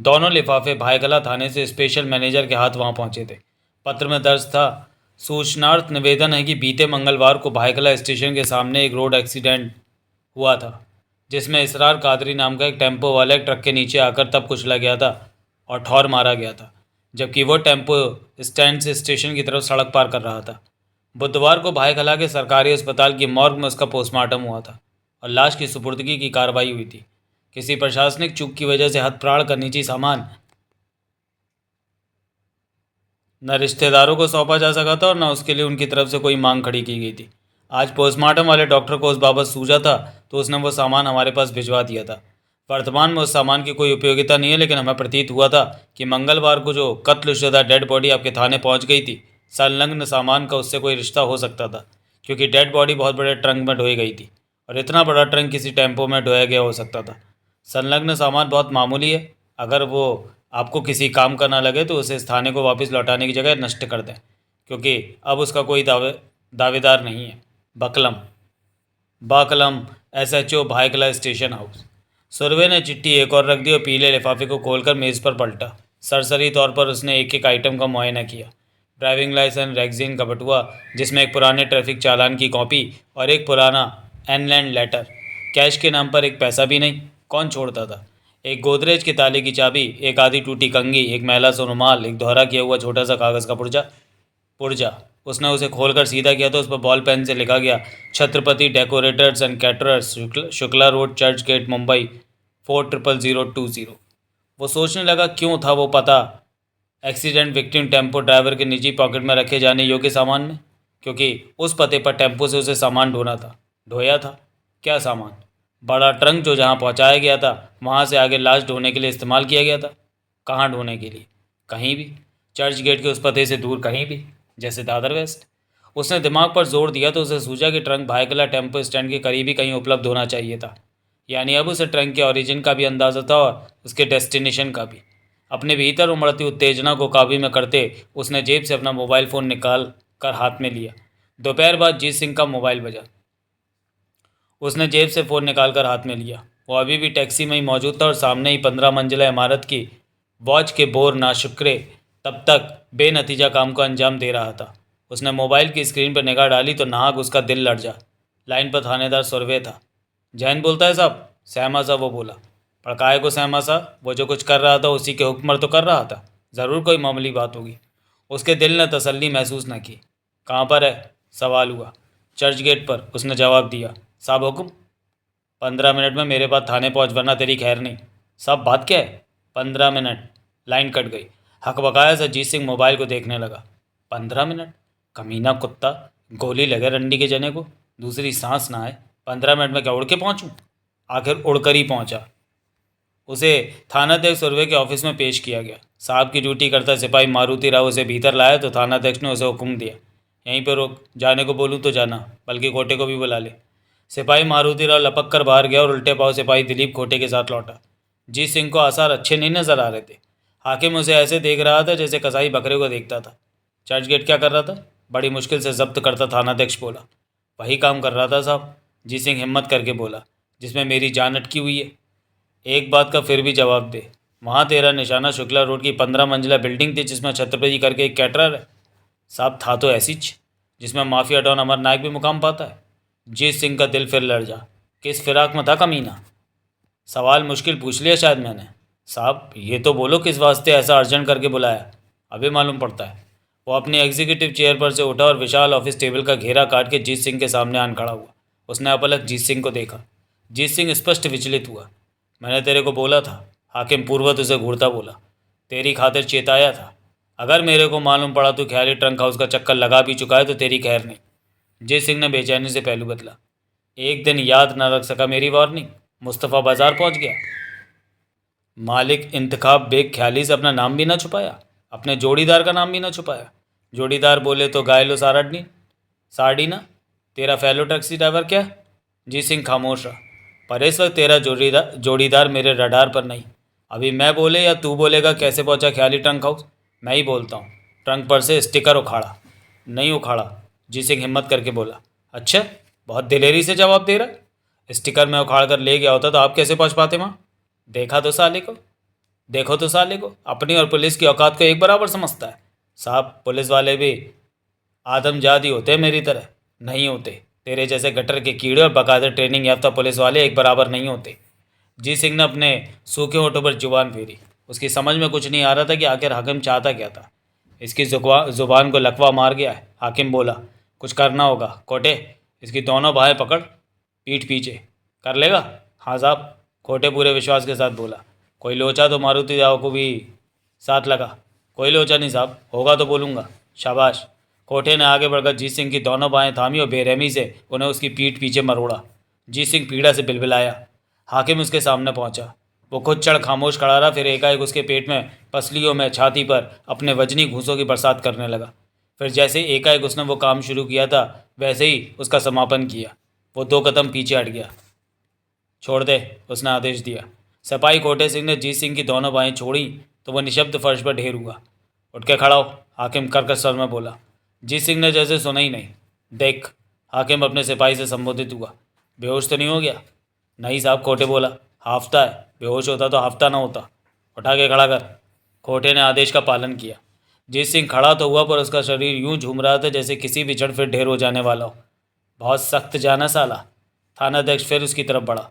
दोनों लिफाफे भायखला थाने से स्पेशल मैनेजर के हाथ वहां पहुंचे थे। पत्र में दर्ज था, सूचनार्थ निवेदन है कि बीते मंगलवार को भायखला स्टेशन के सामने एक रोड एक्सीडेंट हुआ था जिसमें इसरार कादरी नाम का एक टेम्पो वाला एक ट्रक के नीचे आकर तब कुचला गया था और ठौर मारा गया था, जबकि वो टेम्पो स्टैंड से स्टेशन की तरफ सड़क पार कर रहा था। बुधवार को भायखला के सरकारी अस्पताल की मॉर्ग में उसका पोस्टमार्टम हुआ था और लाश की सुपुर्दगी की कार्रवाई हुई थी। किसी प्रशासनिक चूक की वजह से हथप्राण का निजी सामान न रिश्तेदारों को सौंपा जा सका था और न उसके लिए उनकी तरफ से कोई मांग खड़ी की गई थी। आज पोस्टमार्टम वाले डॉक्टर को उस बाबत सूझा था तो उसने वो सामान हमारे पास भिजवा दिया था। वर्तमान में उस सामान की कोई उपयोगिता नहीं है, लेकिन हमें प्रतीत हुआ था कि मंगलवार को जो कत्लशुदा डेड बॉडी आपके थाने पहुंच गई थी, संलग्न सामान का उससे कोई रिश्ता हो सकता था, क्योंकि डेड बॉडी बहुत बड़े ट्रंक में ढोई गई थी और इतना बड़ा ट्रंक किसी टेम्पो में ढोया गया हो सकता था। संलग्न सामान बहुत मामूली है, अगर वो आपको किसी काम का ना लगे तो उसे इस थाने को वापस लौटाने की जगह नष्ट कर दें, क्योंकि अब उसका कोई दावेदार नहीं है। बकलम बाकलम SHO Byculla station house. Surve ने चिट्ठी एक और रख दी और पीले लिफाफे को खोलकर मेज़ पर पलटा। सरसरी तौर पर उसने एक एक आइटम का मुआयना किया। ड्राइविंग लाइसेंस, रैगजीन का बटुआ जिसमें एक पुराने ट्रैफिक चालान की कॉपी और एक पुराना एनलैंड लेटर। कैश के नाम पर एक पैसा भी नहीं, कौन छोड़ता था। एक गोदरेज के ताले की चाबी, एक आधी टूटी कंघी, एक मैला सा रुमाल, एक दोहरा किया हुआ छोटा सा कागज़ का पुर्जा। उसने उसे खोलकर सीधा किया तो उस पर बॉल पेन से लिखा गया, Chhatrapati decorators and caterers, Shukla road, Churchgate, Mumbai 400020। वो सोचने लगा क्यों था वो पता एक्सीडेंट विक्टिम टेम्पो ड्राइवर के निजी पॉकेट में रखे जाने योग्य सामान में, क्योंकि उस पते पर टेम्पो से उसे सामान ढोया था। क्या सामान? बड़ा ट्रंक जो जहाँ पहुँचाया गया था वहाँ से आगे लाश ढोने के लिए इस्तेमाल किया गया था। कहाँ ढोने के लिए? कहीं भी, चर्च गेट के उस पते से दूर कहीं भी, जैसे दादर वेस्ट। उसने दिमाग पर जोर दिया तो उसे सूझा कि ट्रंक भायखला टेम्पो स्टैंड के करीब ही कहीं उपलब्ध होना चाहिए था। यानी अब उसे ट्रंक के ओरिजिन का भी अंदाज़ा था और उसके डेस्टिनेशन का भी। अपने भीतर उमड़ती उत्तेजना को काबू में करते उसने जेब से अपना मोबाइल फ़ोन निकाल कर हाथ में लिया। दोपहर बाद जीत सिंह का मोबाइल बजा। उसने जेब से फ़ोन निकाल कर हाथ में लिया। वो अभी भी टैक्सी में ही मौजूद था और सामने ही 15 मंजिला इमारत की वॉच के बोर नाशुक्रे तब तक बेनतीजा काम को अंजाम दे रहा था। उसने मोबाइल की स्क्रीन पर निगाह डाली तो नाहक उसका दिल लड़ जा। लाइन पर थानेदार सुरवे था। जैन बोलता है साहब। सहमा सा वो बोला। पड़काए को सहमा सा, वो जो कुछ कर रहा था उसी के हुक्म पर तो कर रहा था, ज़रूर कोई मामूली बात होगी। उसके दिल ने तसल्ली महसूस न की। कहाँ पर है? सवाल हुआ। चर्च गेट पर, उसने जवाब दिया। साहब हुक्म? 15 मिनट में मेरे पास थाने पहुँच, वरना तेरी खैर नहीं। साहब बात क्या है? 15 मिनट। लाइन कट गई। हकबकाया सा जीत सिंह मोबाइल को देखने लगा। 15 मिनट? कमीना कुत्ता, गोली लगे रंडी के जने को, दूसरी सांस ना आए। 15 मिनट में क्या उड़ के पहुँचूँ? आखिर उड़कर ही पहुँचा। उसे थानाध्यक्ष सुरवे के ऑफिस में पेश किया गया। साहब की ड्यूटी करता सिपाही मारुति राव उसे भीतर लाया तो थानाध्यक्ष ने उसे हुक्म दिया, यहीं पर रोक, जाने को बोलूँ तो जाना, बल्कि खोटे को भी बुला ले। सिपाही मारुति राव लपक कर बाहर गया और उल्टे पाँव सिपाही दिलीप खोटे के साथ लौटा। जीत सिंह को आसार अच्छे नहीं नजर आ रहे थे। हाकिम उसे ऐसे देख रहा था जैसे कसाई बकरे को देखता था। चर्च गेट क्या कर रहा था? बड़ी मुश्किल से जब्त करता थानाध्यक्ष बोला। वही काम कर रहा था साहब, जीत सिंह हिम्मत करके बोला, जिसमें मेरी जान अटकी हुई है। एक बात का फिर भी जवाब दे, वहाँ तेरा निशाना शुक्ला रोड की 15 मंजिला बिल्डिंग थी जिसमें छत्रपति करके एक कैटरर है। साहब था तो ऐसी जिसमें माफिया डॉन अमर नायक भी मुकाम पाता है। जीत सिंह का दिल फिर लड़ जा। किस फिराक में था कमीना? सवाल मुश्किल पूछ लिया शायद मैंने। साहब ये तो बोलो किस वास्ते ऐसा अर्जेंट करके बुलाया, अभी मालूम पड़ता है। वो अपनी एग्जीक्यूटिव चेयर पर से उठा और विशाल ऑफिस टेबल का घेरा काट के जीत सिंह के सामने आन खड़ा हुआ। उसने अपलक जीत सिंह को देखा। जीत सिंह स्पष्ट विचलित हुआ। मैंने तेरे को बोला था, हाकिम पूर्वत उसे घूरता बोला। तेरी खातिर चेताया था। अगर मेरे को मालूम पड़ा तो ख्याली ट्रंक हाउस का चक्कर लगा भी चुका है तो तेरी खैर नहीं। जीत सिंह ने बेचैनी से पहलू बदला। एक दिन याद न रख सका मेरी वार्निंग, मुस्तफ़ा बाजार पहुंच गया। मालिक इंतखाब बेग ख्याली से अपना नाम भी ना छुपाया, अपने जोड़ीदार का नाम भी ना छुपाया। जोड़ीदार बोले तो गायलो सारडनी सारडी ना, तेरा फेलो टैक्सी ड्राइवर क्या? जीत सिंह खामोश रहा। पर इस वक्त तेरा जोड़ीदार मेरे रडार पर नहीं। अभी मैं बोले या तू बोलेगा कैसे पहुंचा ख्याली ट्रंक हाउस? मैं ही बोलता हूँ। ट्रंक पर से स्टिकर उखाड़ा। नहीं उखाड़ा, जीत सिंह हिम्मत करके बोला। अच्छा, बहुत दिलेरी से जवाब दे रहा। स्टिकर में उखाड़ कर ले गया होता तो आप कैसे पहुंच पाते वहाँ? देखा तो साले को, देखो तो साले को अपनी और पुलिस की औकात को एक बराबर समझता है। साहब, पुलिस वाले भी आदमजात ही होते हैं मेरी तरह। नहीं होते। तेरे जैसे गटर के कीड़े और बकायदा ट्रेनिंग याफ्ता पुलिस वाले एक बराबर नहीं होते। जी सिंह ने अपने सूखे होठों पर जुबान फेरी। उसकी समझ में कुछ नहीं आ रहा था कि आखिर हाकिम चाहता क्या था। इसकी जुबान को लकवा मार गया है। हाकिम बोला, कुछ करना होगा कोटे। इसकी दोनों बाहें पकड़, पीठ पीछे। कर लेगा? हाँ साहब, कोटे पूरे विश्वास के साथ बोला। कोई लोचा तो मारुति राव को भी साथ लगा। कोई लोचा नहीं साहब, होगा तो बोलूँगा। शाबाश। कोठे ने आगे बढ़कर जीत सिंह की दोनों बाहें थामी और बेरहमी से उन्हें उसकी पीठ पीछे मरोड़ा। जीत सिंह पीड़ा से बिलबिलाया। हाकिम उसके सामने पहुंचा। वो खुद चढ़ खामोश खड़ा रहा, फिर एकाएक उसके पेट में, पसलियों में, छाती पर अपने वजनी घूंसों की बरसात करने लगा। फिर जैसे एकाएक उसने वो काम शुरू किया था वैसे ही उसका समापन किया। वो 2 कदम पीछे हट गया। छोड़ दे, उसने आदेश दिया। सिपाही कोटे सिंह ने जीत सिंह की दोनों बाहें छोड़ी तो वह निशब्द फर्श पर ढेर हुआ। उठ के खड़ा हो, हाकिम कर्कश स्वर में बोला। जीत सिंह ने जैसे सुना ही नहीं। देख, हाकिम अपने सिपाही से संबोधित हुआ। बेहोश तो नहीं हो गया? नहीं साहब, कोटे बोला। हाफ्ता है, बेहोश होता तो हाफ्ता ना होता। उठा के खड़ा कर। कोटे ने आदेश का पालन किया। जीत सिंह खड़ा तो हुआ पर उसका शरीर यूं झूम रहा था जैसे किसी भी क्षण फिर ढेर हो जाने वाला हो। बहुत सख्त जाना साला। थानाध्यक्ष फिर उसकी तरफ बढ़ा।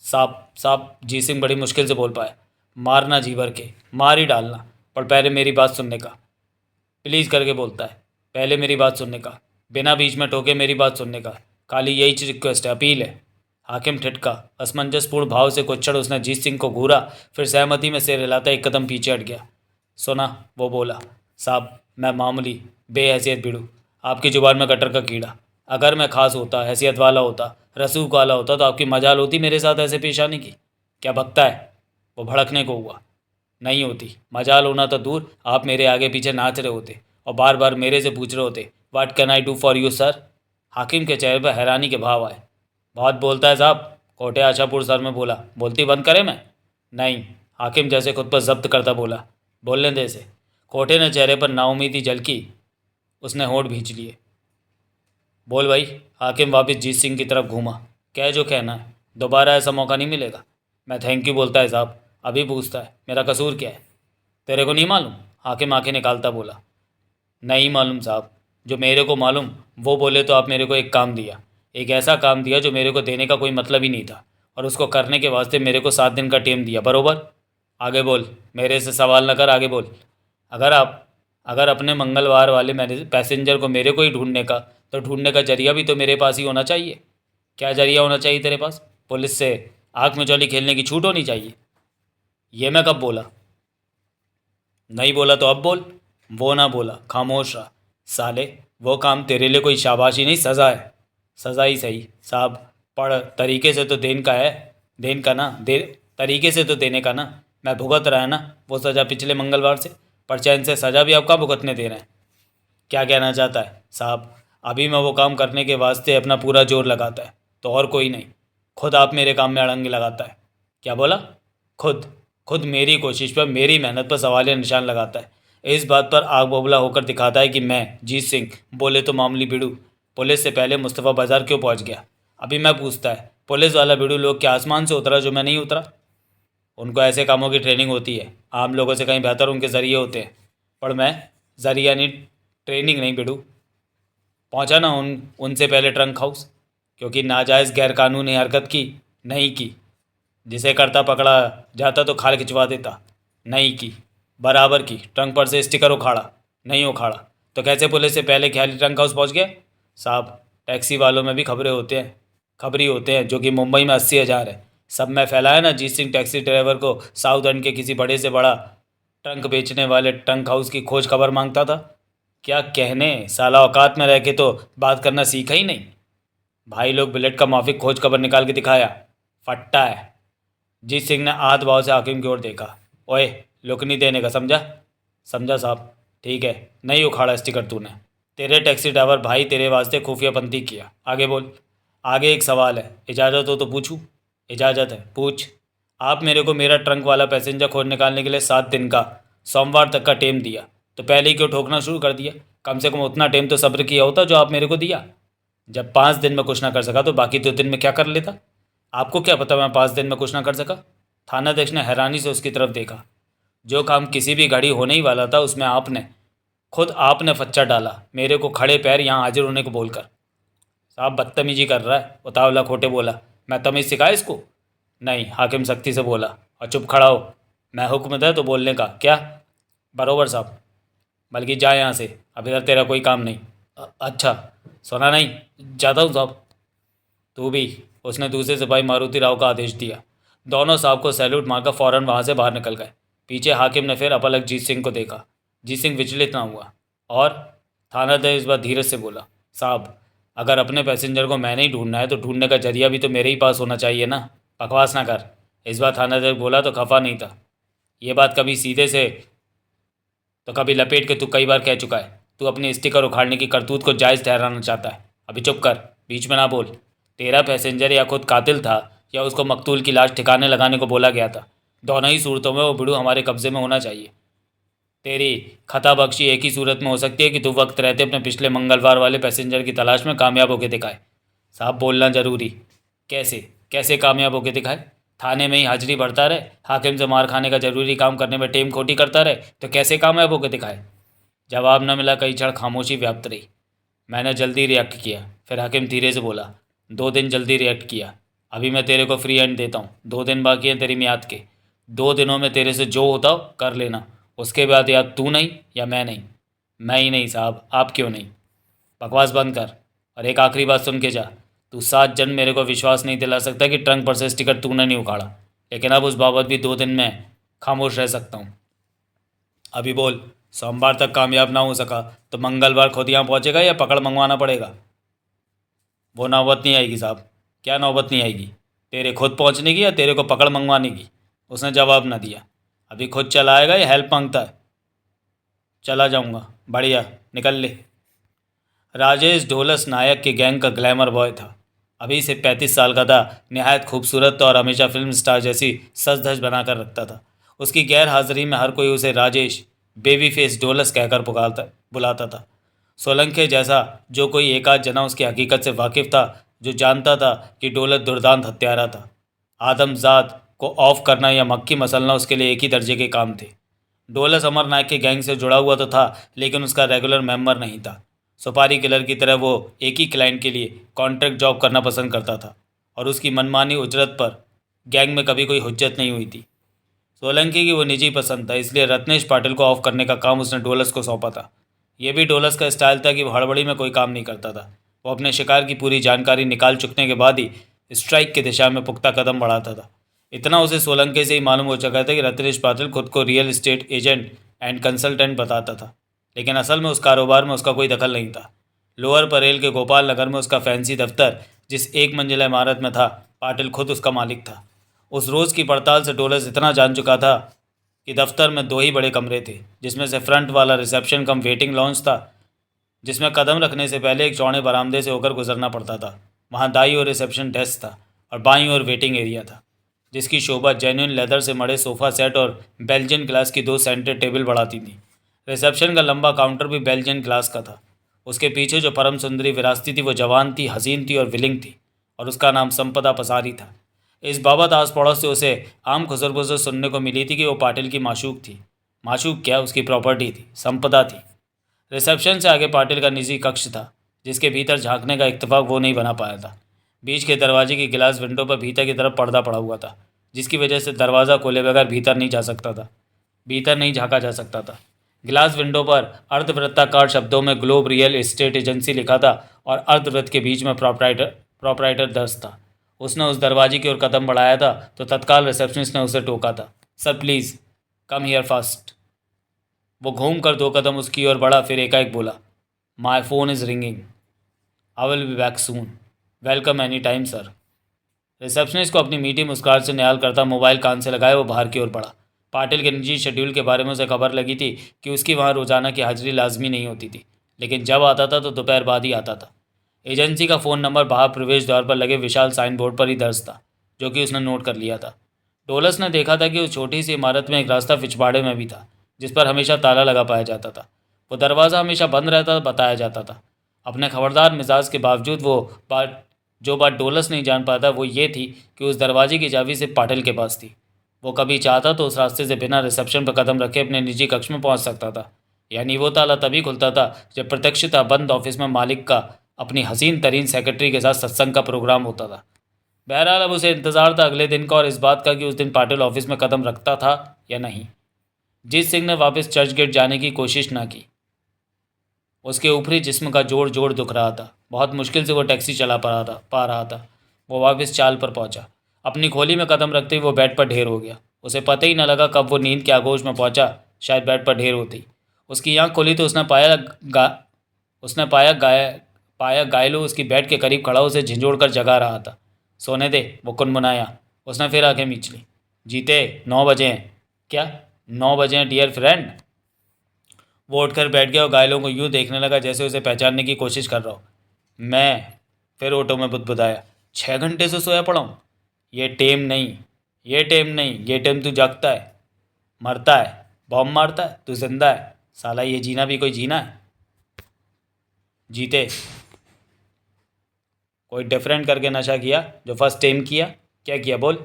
साहब साहब, जीत सिंह बड़ी मुश्किल से बोल पाया। मारना जी भर के, मार ही डालना, पर पहले मेरी बात सुनने का। प्लीज़ करके बोलता है। पहले मेरी बात सुनने का, बिना बीच में टोके मेरी बात सुनने का। खाली यही रिक्वेस्ट है, अपील है। हाकिम ठिठका। असमंजसपूर्ण भाव से कुछ क्षण उसने जीत सिंह को घूरा, फिर सहमति में सिर हिलाता 1 कदम पीछे हट गया। सुना, वो बोला। साहब, मैं मामूली बेहैसियत भिड़ू, आपकी जुबान में कटर का कीड़ा। अगर मैं खास होता, हैसियत वाला होता, रसूख वाला होता तो आपकी मजाल होती मेरे साथ ऐसे पेश आने की? क्या बकता है? वो भड़कने को हुआ। नहीं होती। मजाल होना तो दूर, आप मेरे आगे पीछे नाच रहे होते और बार बार मेरे से पूछ रहे होते, what can I do for you sir? हाकिम के चेहरे पर हैरानी के भाव आए। बहुत बोलता है साहब, कोटे आशापुर सर में बोला। बोलती बंद करे मैं? नहीं। हाकिम जैसे खुद पर जब्त करता बोला। बोलने दे इसे। कोटे ने चेहरे पर नाउमीदी झलकी। उसने होंठ भींच लिए। बोल भाई। हाकिम वापस जीत सिंह की तरफ घूमा। कह जो कहना है, दोबारा ऐसा मौका नहीं मिलेगा। मैं थैंक यू बोलता है साहब। अभी पूछता है मेरा कसूर क्या है? तेरे को नहीं मालूम? हाकिम आंखें निकालता बोला। नहीं मालूम साहब। जो मेरे को मालूम वो बोले तो आप मेरे को एक काम दिया, एक ऐसा काम दिया जो मेरे को देने का कोई मतलब ही नहीं था, और उसको करने के वास्ते मेरे को 7 दिन का टेम दिया, बरोबर? आगे बोल, मेरे से सवाल न कर, आगे बोल। अगर अपने मंगलवार वाले पैसेंजर को मेरे को ही ढूंढने का, तो ढूंढने का जरिया भी तो मेरे पास ही होना चाहिए। क्या जरिया होना चाहिए तेरे पास? पुलिस से आँख में चौली खेलने की छूट होनी चाहिए। ये मैं कब बोला? नहीं बोला तो अब बोल। वो ना बोला, खामोश रहा। साले, वो काम तेरे लिए कोई शाबाशी नहीं, सज़ा है। सज़ा ही सही साहब। पढ़, तरीके से तो देन का है। देन का ना, दे तरीके से तो देने का ना। मैं भुगत रहा है ना वो सज़ा पिछले मंगलवार से, पर चैन से सज़ा भी आपका भुगतने दे रहे हैं। क्या कहना चाहता है साहब? अभी मैं वो काम करने के वास्ते अपना पूरा जोर लगाता है, तो और कोई नहीं। खुद आप मेरे काम में अड़ंगे लगाता है। क्या बोला? खुद खुद मेरी कोशिश पर, मेरी मेहनत पर सवालिया निशान लगाता है। इस बात पर आग बबूला होकर दिखाता है कि मैं जीत सिंह बोले तो मामूली बिड़ू पुलिस से पहले मुस्तफ़ा बाज़ार क्यों पहुंच गया। अभी मैं पूछता है, पुलिस वाला बिड़ू लोग क्या आसमान से उतरा जो मैं नहीं उतरा? उनको ऐसे कामों की ट्रेनिंग होती है, आम लोगों से कहीं बेहतर उनके ज़रिए होते हैं। पर मैं ज़रिया नहीं, ट्रेनिंग नहीं बिड़ू। पहुंचा ना उनसे पहले ट्रंक हाउस, क्योंकि नाजायज़ गैरकानूनी हरकत की नहीं की। जिसे करता पकड़ा जाता तो खाल खिंचवा देता। नहीं की, बराबर की। ट्रंक पर से स्टिकर उखाड़ा। नहीं उखाड़ा तो कैसे पुलिस से पहले ख्याली ट्रंक हाउस पहुंच गया? साहब, टैक्सी वालों में भी खबरें होते हैं, खबरी होते हैं, जो कि मुंबई में 80,000 है। सब में फैला है ना। जीत सिंह टैक्सी ड्राइवर को साउथ एंड के किसी बड़े से बड़ा ट्रंक बेचने वाले ट्रंक हाउस की खोज खबर मांगता था। क्या कहने, साला औकात में रह के तो बात करना सीखा ही नहीं। भाई लोग बुलेट का माफिक खोज खबर निकाल के दिखाया। फट्टा है। जीत सिंह ने आध भाव से हाकिम की ओर देखा। ओए, लुक नहीं देने का, समझा? समझा साहब। ठीक है, नहीं उखाड़ा स्टिकर तूने। तेरे टैक्सी ड्राइवर भाई तेरे वास्ते खुफिया पंती किया। आगे बोल। आगे एक सवाल है, इजाज़त हो तो पूछूं? इजाज़त है, पूछ। आप मेरे को मेरा ट्रंक वाला पैसेंजर खोज निकालने के लिए 7 दिन का, सोमवार तक का टाइम दिया, तो पहले ही क्यों ठोकना शुरू कर दिया? कम से कम उतना टाइम तो सब्र किया होता जो आप मेरे को दिया। जब 5 दिन में कुछ ना कर सका तो बाकी 2 दिन में क्या कर लेता? आपको क्या पता मैं 5 दिन में कुछ ना कर सका? थानाध्यक्ष ने हैरानी से उसकी तरफ देखा। जो काम किसी भी घड़ी होने ही वाला था उसमें आपने फच्चा डाला, मेरे को खड़े पैर यहाँ हाजिर होने को बोलकर। साहब बदतमीजी कर रहा है, उतावला खोटे बोला। मैं तमीज़ सिखाया इसको? नहीं, हाकिम सख्ती से बोला। और चुप खड़ा हो, मैं हुक्म दे तो बोलने का। क्या? बरोबर साहब। बल्कि जा यहाँ से, अब इधर तेरा कोई काम नहीं। अच्छा, सुना नहीं? जाता हूँ साहब। तू भी। उसने दूसरे सिपाही मारुति राव का आदेश दिया। दोनों साहब को सैल्यूट मारकर फ़ौरन वहाँ से बाहर निकल गए। पीछे हाकिम ने फिर अपलक जीत सिंह को देखा। जीत सिंह विचलित ना हुआ और थानाध्यक्ष इस बार धीरज से बोला, साहब अगर अपने पैसेंजर को मैंने ही ढूंढना है तो ढूंढने का जरिया भी तो मेरे ही पास होना चाहिए ना। बकवास ना कर। इस बार थानाध्यक्ष बोला तो खफा नहीं था। ये बात कभी सीधे से तो कभी लपेट के तू कई बार कह चुका है। तू अपनी स्टिकर उखाड़ने की करतूत को जायज़ ठहराना चाहता है। अभी चुप कर, बीच में ना बोल। तेरा पैसेंजर या खुद कातिल था या उसको मकतूल की लाश ठिकाने लगाने को बोला गया था। दोनों ही सूरतों में वो बिड़ू हमारे कब्जे में होना चाहिए। तेरी खता बख्शी एक ही सूरत में हो सकती है कि तू वक्त रहते अपने पिछले मंगलवार वाले पैसेंजर की तलाश में कामयाब होकर दिखाए। साहब बोलना ज़रूरी। कैसे कैसे कामयाब होकर दिखाए? थाने में ही हाजिरी भरता रहे, हाकिम से मार खाने का जरूरी काम करने में टेम खोटी करता रहे, तो कैसे कामयाब होकर दिखाए? जवाब न मिला, कई क्षण खामोशी व्याप्त रही। मैंने जल्दी रिएक्ट किया। फिर हाकिम धीरे से बोला, 2 दिन जल्दी रिएक्ट किया। अभी मैं तेरे को फ्री हैंड देता हूँ। 2 दिन बाकी हैं तेरी मियाद के। 2 दिनों में तेरे से जो होता हो कर लेना। उसके बाद या तू नहीं या मैं नहीं। मैं ही नहीं साहब, आप क्यों नहीं? बकवास बंद कर और एक आखिरी बात सुन के जा। तू 7 जन मेरे को विश्वास नहीं दिला सकता कि ट्रंक पर से स्टिकर तूने नहीं उखाड़ा, लेकिन अब उस बाबत भी 2 दिन में खामोश रह सकता हूँ। अभी बोल, सोमवार तक कामयाब ना हो सका तो मंगलवार खुद यहाँ पहुँचेगा या पकड़ मंगवाना पड़ेगा? वो नौबत नहीं आएगी साहब। क्या नौबत नहीं आएगी? तेरे खुद पहुँचने की या तेरे को पकड़ मंगवाने की? उसने जवाब न दिया। अभी खुद चला आएगा या हेल्प मांगता है? चला जाऊँगा। बढ़िया, निकल ले। राजेश ढोलस नायक के गैंग का ग्लैमर बॉय था। अभी से 35 साल का था, नहायत खूबसूरत और हमेशा फिल्म स्टार जैसी सज धज बनाकर रखता था। उसकी गैर हाजिरी में हर कोई उसे राजेश बेबी फेस ढोलस कहकर पुकारता बुलाता था। सोलंके जैसा जो कोई एक आध जना उसकी हकीकत से वाकिफ था, जो जानता था कि ढोलस दुर्दांत हत्यारा था। आदमजात को ऑफ करना या मक्खी मसलना उसके लिए एक ही दर्जे के काम थे। ढोलस अमर नायक के गैंग से जुड़ा हुआ तो था, लेकिन उसका रेगुलर मेंबर नहीं था। सुपारी किलर की तरह वो एक ही क्लाइंट के लिए कॉन्ट्रैक्ट जॉब करना पसंद करता था और उसकी मनमानी उजरत पर गैंग में कभी कोई हुज्जत नहीं हुई थी। सोलंकी की वो निजी पसंद था, इसलिए रत्नेश पाटिल को ऑफ करने का काम उसने डोलस को सौंपा था। यह भी डोलस का स्टाइल था कि वो हड़बड़ी में कोई काम नहीं करता था। वो अपने शिकार की पूरी जानकारी निकाल चुकने के बाद ही स्ट्राइक की दिशा में पुख्ता कदम बढ़ाता था। इतना उसे सोलंके से ही मालूम हो चुका था कि रत्नेश पाटिल खुद को real estate agent and consultant बताता था, लेकिन असल में उस कारोबार में उसका कोई दखल नहीं था। लोअर परेल के गोपाल नगर में उसका फैंसी दफ्तर जिस एक मंजिला इमारत में था, पाटिल खुद उसका मालिक था। उस रोज़ की पड़ताल से डोलस इतना जान चुका था कि दफ्तर में 2 ही बड़े कमरे थे, जिसमें से फ्रंट वाला रिसेप्शन कम वेटिंग लॉन्च था, जिसमें कदम रखने से पहले एक चौड़े बरामदे से होकर गुजरना पड़ता था। वहाँ दाईं ओर रिसेप्शन डेस्क था और बाईं ओर वेटिंग एरिया था, जिसकी शोभा जेन्युइन लेदर से मढ़े सोफ़ा सेट और बेल्जियन ग्लास की 2 सेंटर टेबल बढ़ाती थी। रिसेप्शन का लंबा काउंटर भी बेल्जियन ग्लास का था। उसके पीछे जो परम सुंदरी विरासती थी वो जवान थी, हसीन थी और विलिंग थी, और उसका नाम संपदा पसारी था। इस बाबत आस पड़ोस से उसे आम खुसर सुनने को मिली थी कि वो पाटिल की माशूक थी। माशूक क्या, उसकी प्रॉपर्टी थी, संपदा थी। रिसेप्शन से आगे पाटिल का निजी कक्ष था, जिसके भीतर झांकने का इत्तेफाक वो नहीं बना पाया था। बीच के दरवाजे की गिलास विंडो पर भीतर की तरफ पर्दा पड़ा हुआ था, जिसकी वजह से दरवाज़ा खोले बगैर भीतर नहीं झांका जा सकता था। गिलास विंडो पर अर्धवृत्ताकार शब्दों में ग्लोब रियल एस्टेट एजेंसी लिखा था और अर्धवृत्त के बीच में प्रोपराइटर दर्ज था। उसने उस दरवाजे की ओर कदम बढ़ाया था तो तत्काल रिसेप्शनिस्ट ने उसे टोका था, sir please come here fast. वो घूम कर 2 कदम उसकी ओर बढ़ा, फिर एकाएक बोला, my phone is ringing, I will be back soon, welcome any time sir. Receptionist को अपनी मीठी मुस्कुराहट से निहाल करता मोबाइल कान से लगाए वो बाहर की ओर बढ़ा। पाटिल के निजी शेड्यूल के बारे में उसे खबर लगी थी कि उसकी वहाँ रोजाना की हाजिरी लाजमी नहीं होती थी, लेकिन जब आता था तो दोपहर बाद ही आता था। एजेंसी का फ़ोन नंबर बाहर प्रवेश द्वार पर लगे विशाल साइन बोर्ड पर ही दर्ज था, जो कि उसने नोट कर लिया था। डोलस ने देखा था कि उस छोटी सी इमारत में एक रास्ता पिछवाड़े में भी था, जिस पर हमेशा ताला लगा पाया जाता था। वो दरवाज़ा हमेशा बंद रहता बताया जाता था। अपने खबरदार मिजाज के बावजूद जो बात डोलस नहीं जान पाता वो ये थी कि उस दरवाजे की चाबी सिर्फ पाटिल के पास थी। वो कभी चाहता तो उस रास्ते से बिना रिसेप्शन पर कदम रखे अपने निजी कक्ष में पहुंच सकता था। यानी वो ताला तभी खुलता था जब प्रत्यक्षतः बंद ऑफिस में मालिक का अपनी हसीन तरीन सेक्रेटरी के साथ सत्संग का प्रोग्राम होता था। बहरहाल अब उसे इंतज़ार था अगले दिन का और इस बात का कि उस दिन पाटिल ऑफिस में कदम रखता था या नहीं। जीत सिंह ने वापस चर्च गेट जाने की कोशिश ना की। उसके ऊपरी जिस्म का जोड़ जोड़ दुख रहा था। बहुत मुश्किल से वो टैक्सी चला पा रहा था। वो वापस चाल पर पहुंचा। अपनी खोली में कदम रखते ही वो बेड पर ढेर हो गया। उसे पता ही न लगा कब वो नींद के आगोश में पहुंचा। शायद बेड पर ढेर होती उसकी आँख खोली तो उसने पाया गायलो उसकी बेड के करीब खड़ा उसे झिंझोड़ कर जगा रहा था। सोने दे, वो कुनमुनाया। उसने फिर आंखें मींच ली। जीते, 9 बजे हैं। क्या 9 बजे हैं डियर फ्रेंड? वो उठकर बैठ गया और घायलों को यूं देखने लगा जैसे उसे पहचानने की कोशिश कर रहा हो। मैं फिर ऑटो में बुदबुदाया, 6 घंटे से सोया पड़ा हूँ। ये टेम तू जागता है, मरता है, बॉम्ब मारता है, तू जिंदा है। साला ये जीना भी कोई जीना है? जीते, कोई डिफरेंट करके नशा किया जो फर्स्ट टाइम किया? क्या किया बोल?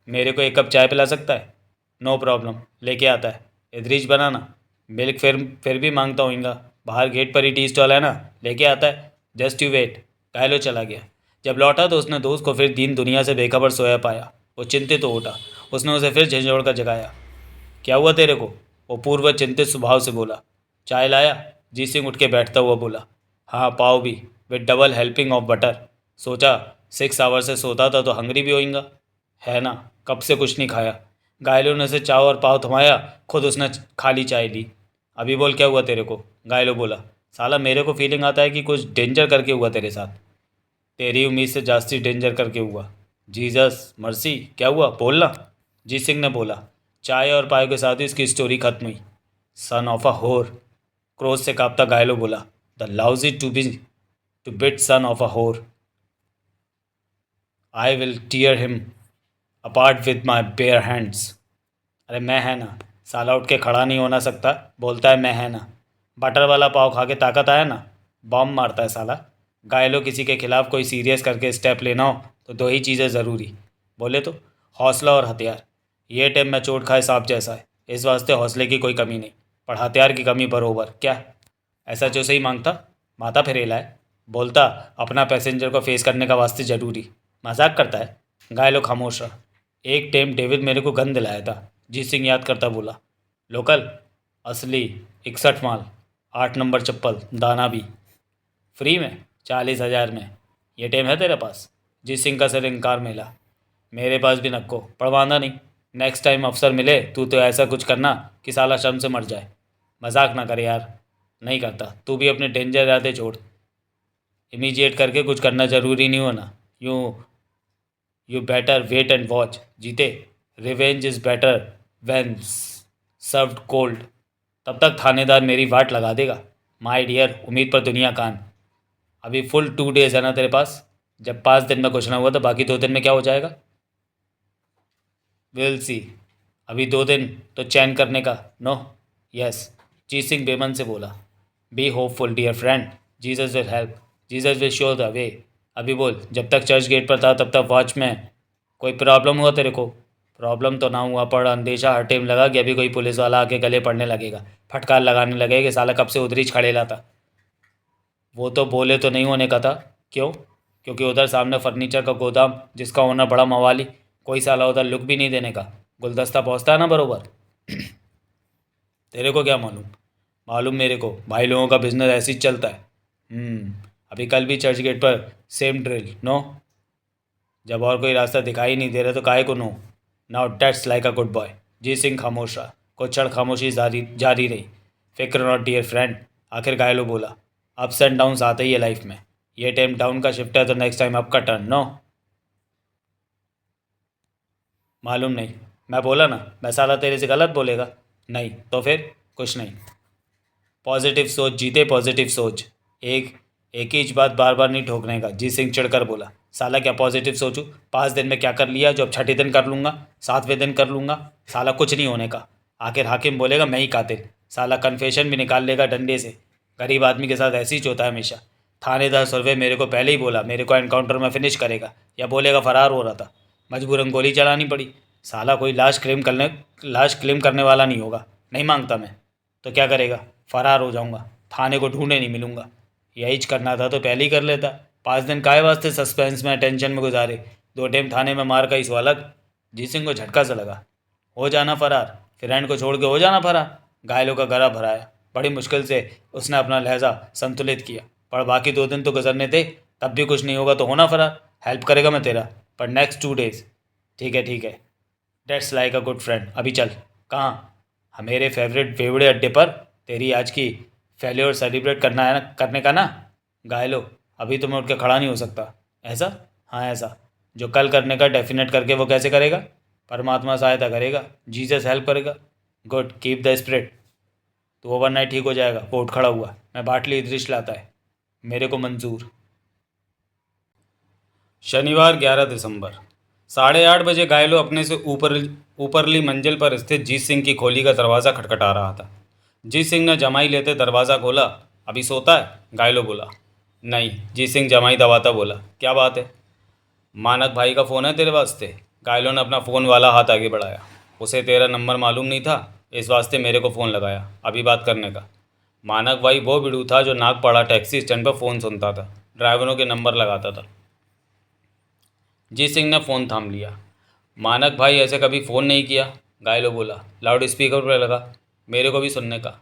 मेरे को 1 कप चाय पिला सकता है? नो प्रॉब्लम, लेके आता है। इदरीच बनाना, मिल्क फिर भी मांगता होऊंगा। बाहर गेट पर ही टी स्टॉल है ना, लेके आता है। Just you wait. घायलो चला गया। जब लौटा तो उसने दोस्त को फिर दीन दुनिया से बेखबर सोया पाया। वो चिंतित हो उठा। उसने उसे फिर झंझोड़ कर जगाया। क्या हुआ तेरे को? वो पूर्व चिंतित स्वभाव से बोला। चाय लाया? जी सिंह उठ के बैठता हुआ बोला। हाँ, पाव भी, with double helping of butter. सोचा 6 आवर से सोता था तो हंगरी भी होएगा, है ना? कब से कुछ नहीं खाया। घायलों ने से चाव और पाव थमाया, खुद उसने खाली चाय ली। अभी बोल क्या हुआ तेरे को? घायलों बोला। साला मेरे को फीलिंग आता है कि कुछ डेंजर करके हुआ तेरे साथ। तेरी उम्मीद से जास्ती डेंजर करके हुआ। जीसस मर्सी, क्या हुआ बोलना? जीत सिंह ने बोला। चाय और पाव के साथ ही उसकी स्टोरी खत्म हुई। सन ऑफ अ होर, क्रोध से कांपता घायलों बोला। The lousy two bit son of a whore. I will tear him apart with my bare hands. अरे मैं है ना, साला उठ के खड़ा नहीं होना सकता, बोलता है मैं है ना। बटर वाला पाव खा के ताकत आया ना, बॉम्ब मारता है साला। घायलों किसी के खिलाफ कोई सीरियस करके स्टेप लेना हो तो 2 ही चीज़ें ज़रूरी, बोले तो हौसला और हथियार। ये टाइम में चोट खाए सांप जैसा है, इस वास्ते हौसले की कोई कमी नहीं, पर हथियार की कमी बरोबर। क्या ऐसा जो सही मांगता? माथा फेरेला है, बोलता अपना पैसेंजर को फेस करने का वास्ते ज़रूरी। मजाक करता है। घायलों खामोश रहा। एक टाइम डेविड मेरे को गन दिलाया था, जीत सिंह याद करता बोला। लोकल, असली, 61 माल, 8 नंबर चप्पल, दाना भी फ्री में, 40,000 में। ये टाइम है तेरे पास? जीत सिंह का सिर इनकार मिला। मेरे पास भी नक्को, पड़वाना नहीं। नेक्स्ट टाइम अफसर मिले तू तो ऐसा कुछ करना कि साला शर्म से मर जाए। मजाक ना कर यार। नहीं करता, तू भी अपने डेंजर इरादे छोड़। इमीजिएट करके कुछ करना ज़रूरी नहीं होना। You better wait and watch. जीते, revenge is better when served cold. तब तक थानेदार मेरी वाट लगा देगा। माय डियर, उम्मीद पर दुनिया कान। अभी फुल 2 डेज है ना तेरे पास। जब 5 दिन में कुछ ना हुआ तो बाकी 2 दिन में क्या हो जाएगा? Will see. अभी 2 दिन तो चैन करने का। नो। यस, जीत सिंह बेमन से बोला। Be hopeful dear friend, Jesus will help, Jesus will show the way. अभी बोल, जब तक चर्च गेट पर था तब तक वॉच में कोई प्रॉब्लम हुआ तेरे को? प्रॉब्लम तो ना हुआ, पर अंदेशा हर टाइम लगा कि अभी कोई पुलिस वाला आके गले पड़ने लगेगा, फटकार लगाने लगेगा कि साला कब से उधरी खड़ेला था। वो तो बोले तो नहीं होने का था। क्यों? क्योंकि उधर सामने फर्नीचर का गोदाम, जिसका ओनर बड़ा मवाली, कोई साला उधर लुक भी नहीं देने का। गुलदस्ता पहुँचता है ना बरोबर। तेरे को क्या मालूम? मालूम मेरे को, भाई लोगों का बिजनेस ऐसे ही चलता है। अभी कल भी चर्च गेट पर सेम ड्रिल। नो। जब और कोई रास्ता दिखाई नहीं दे रहा तो काहे को नो? Now that's like a good boy. जी सिंह खामोश रहा। कुछ क्षण खामोशी जारी जारी रही। फिक्र नॉट डियर फ्रेंड, आखिर घायलों बोला। अप्स एंड डाउन्स आते ही है लाइफ में। ये टाइम डाउन का शिफ्ट है तो नेक्स्ट टाइम अप का टर्न। नो। मालूम नहीं, मैं बोला ना, मैं साला तेरे से गलत बोलेगा? नहीं तो फिर कुछ नहीं। पॉजिटिव सोच जीते, पॉजिटिव सोच। एक एक ही बात बार बार नहीं ठोकने का, जीत सिंह चिढ़कर बोला। साला क्या पॉजिटिव सोचूं? 5 दिन में क्या कर लिया जो अब छठे दिन कर लूँगा, 7वें दिन कर लूँगा? साला कुछ नहीं होने का। आखिर हाकिम बोलेगा मैं ही कातिल, साला कन्फेशन भी निकाल लेगा डंडे से। गरीब आदमी के साथ ऐसे ही होता है हमेशा। थानेदार सुरवे मेरे को पहले ही बोला मेरे को एनकाउंटर में फिनिश करेगा, या बोलेगा फरार हो रहा था। मजबूरन गोली चलानी पड़ी। साला कोई लाश क्लेम करने वाला नहीं होगा, नहीं मांगता मैं। तो क्या करेगा? फरार हो जाऊंगा, थाने को ढूंढे नहीं मिलूंगा। यही करना था तो पहले ही कर लेता। 5 दिन काहे वास्ते सस्पेंस में टेंशन में गुजारे? 2 टाइम थाने में मार का ही सो अलग। जी सिंह को झटका सा लगा। हो जाना फरार, फ्रेंड को छोड़ के हो जाना फरार। घायलों का गला भराया। बड़ी मुश्किल से उसने अपना लहजा संतुलित किया। पर बाकी 2 दिन तो गुजरने थे, तब भी कुछ नहीं होगा तो होना फरार। हेल्प करेगा मैं तेरा, पर नेक्स्ट 2 डेज। ठीक है ठीक है, that's like a good friend. अभी चल। कहाँ? मेरे फेवरेट वेवड़े अड्डे पर। तेरी आज की फेल्योर सेलिब्रेट करना है ना, करने का ना? घायलो, अभी तो मैं उठ के खड़ा नहीं हो सकता। ऐसा? हाँ ऐसा। जो कल करने का डेफिनेट करके वो कैसे करेगा? परमात्मा सहायता करेगा, जीसस हेल्प करेगा। Good, keep the spirit. तो ओवरनाइट ठीक हो जाएगा। वो उठ खड़ा हुआ। मैं बाटली दृश्य लाता है, मेरे को मंजूर। शनिवार 11 दिसंबर 8:30 बजे घायलों अपने से ऊपरली मंजिल पर स्थित जीत सिंह की खोली का दरवाज़ा खटखटा रहा था। जीत सिंह ने जमाई लेते दरवाज़ा खोला। अभी सोता है? घायलों बोला। नहीं, जीत सिंह जमाई दबाता बोला। क्या बात है? मानक भाई का फ़ोन है तेरे वास्ते। घायलों ने अपना फ़ोन वाला हाथ आगे बढ़ाया। उसे तेरा नंबर मालूम नहीं था, इस वास्ते मेरे को फ़ोन लगाया अभी बात करने का। मानक भाई वो बिड़ू था जो नागपाड़ा टैक्सी स्टैंड पर फ़ोन सुनता था, ड्राइवरों के नंबर लगाता था। जीत सिंह ने फ़ोन थाम लिया। मानक भाई ऐसे कभी फ़ोन नहीं किया। घायलों बोला। लाउड स्पीकर पर लगा, मेरे को भी सुनने का।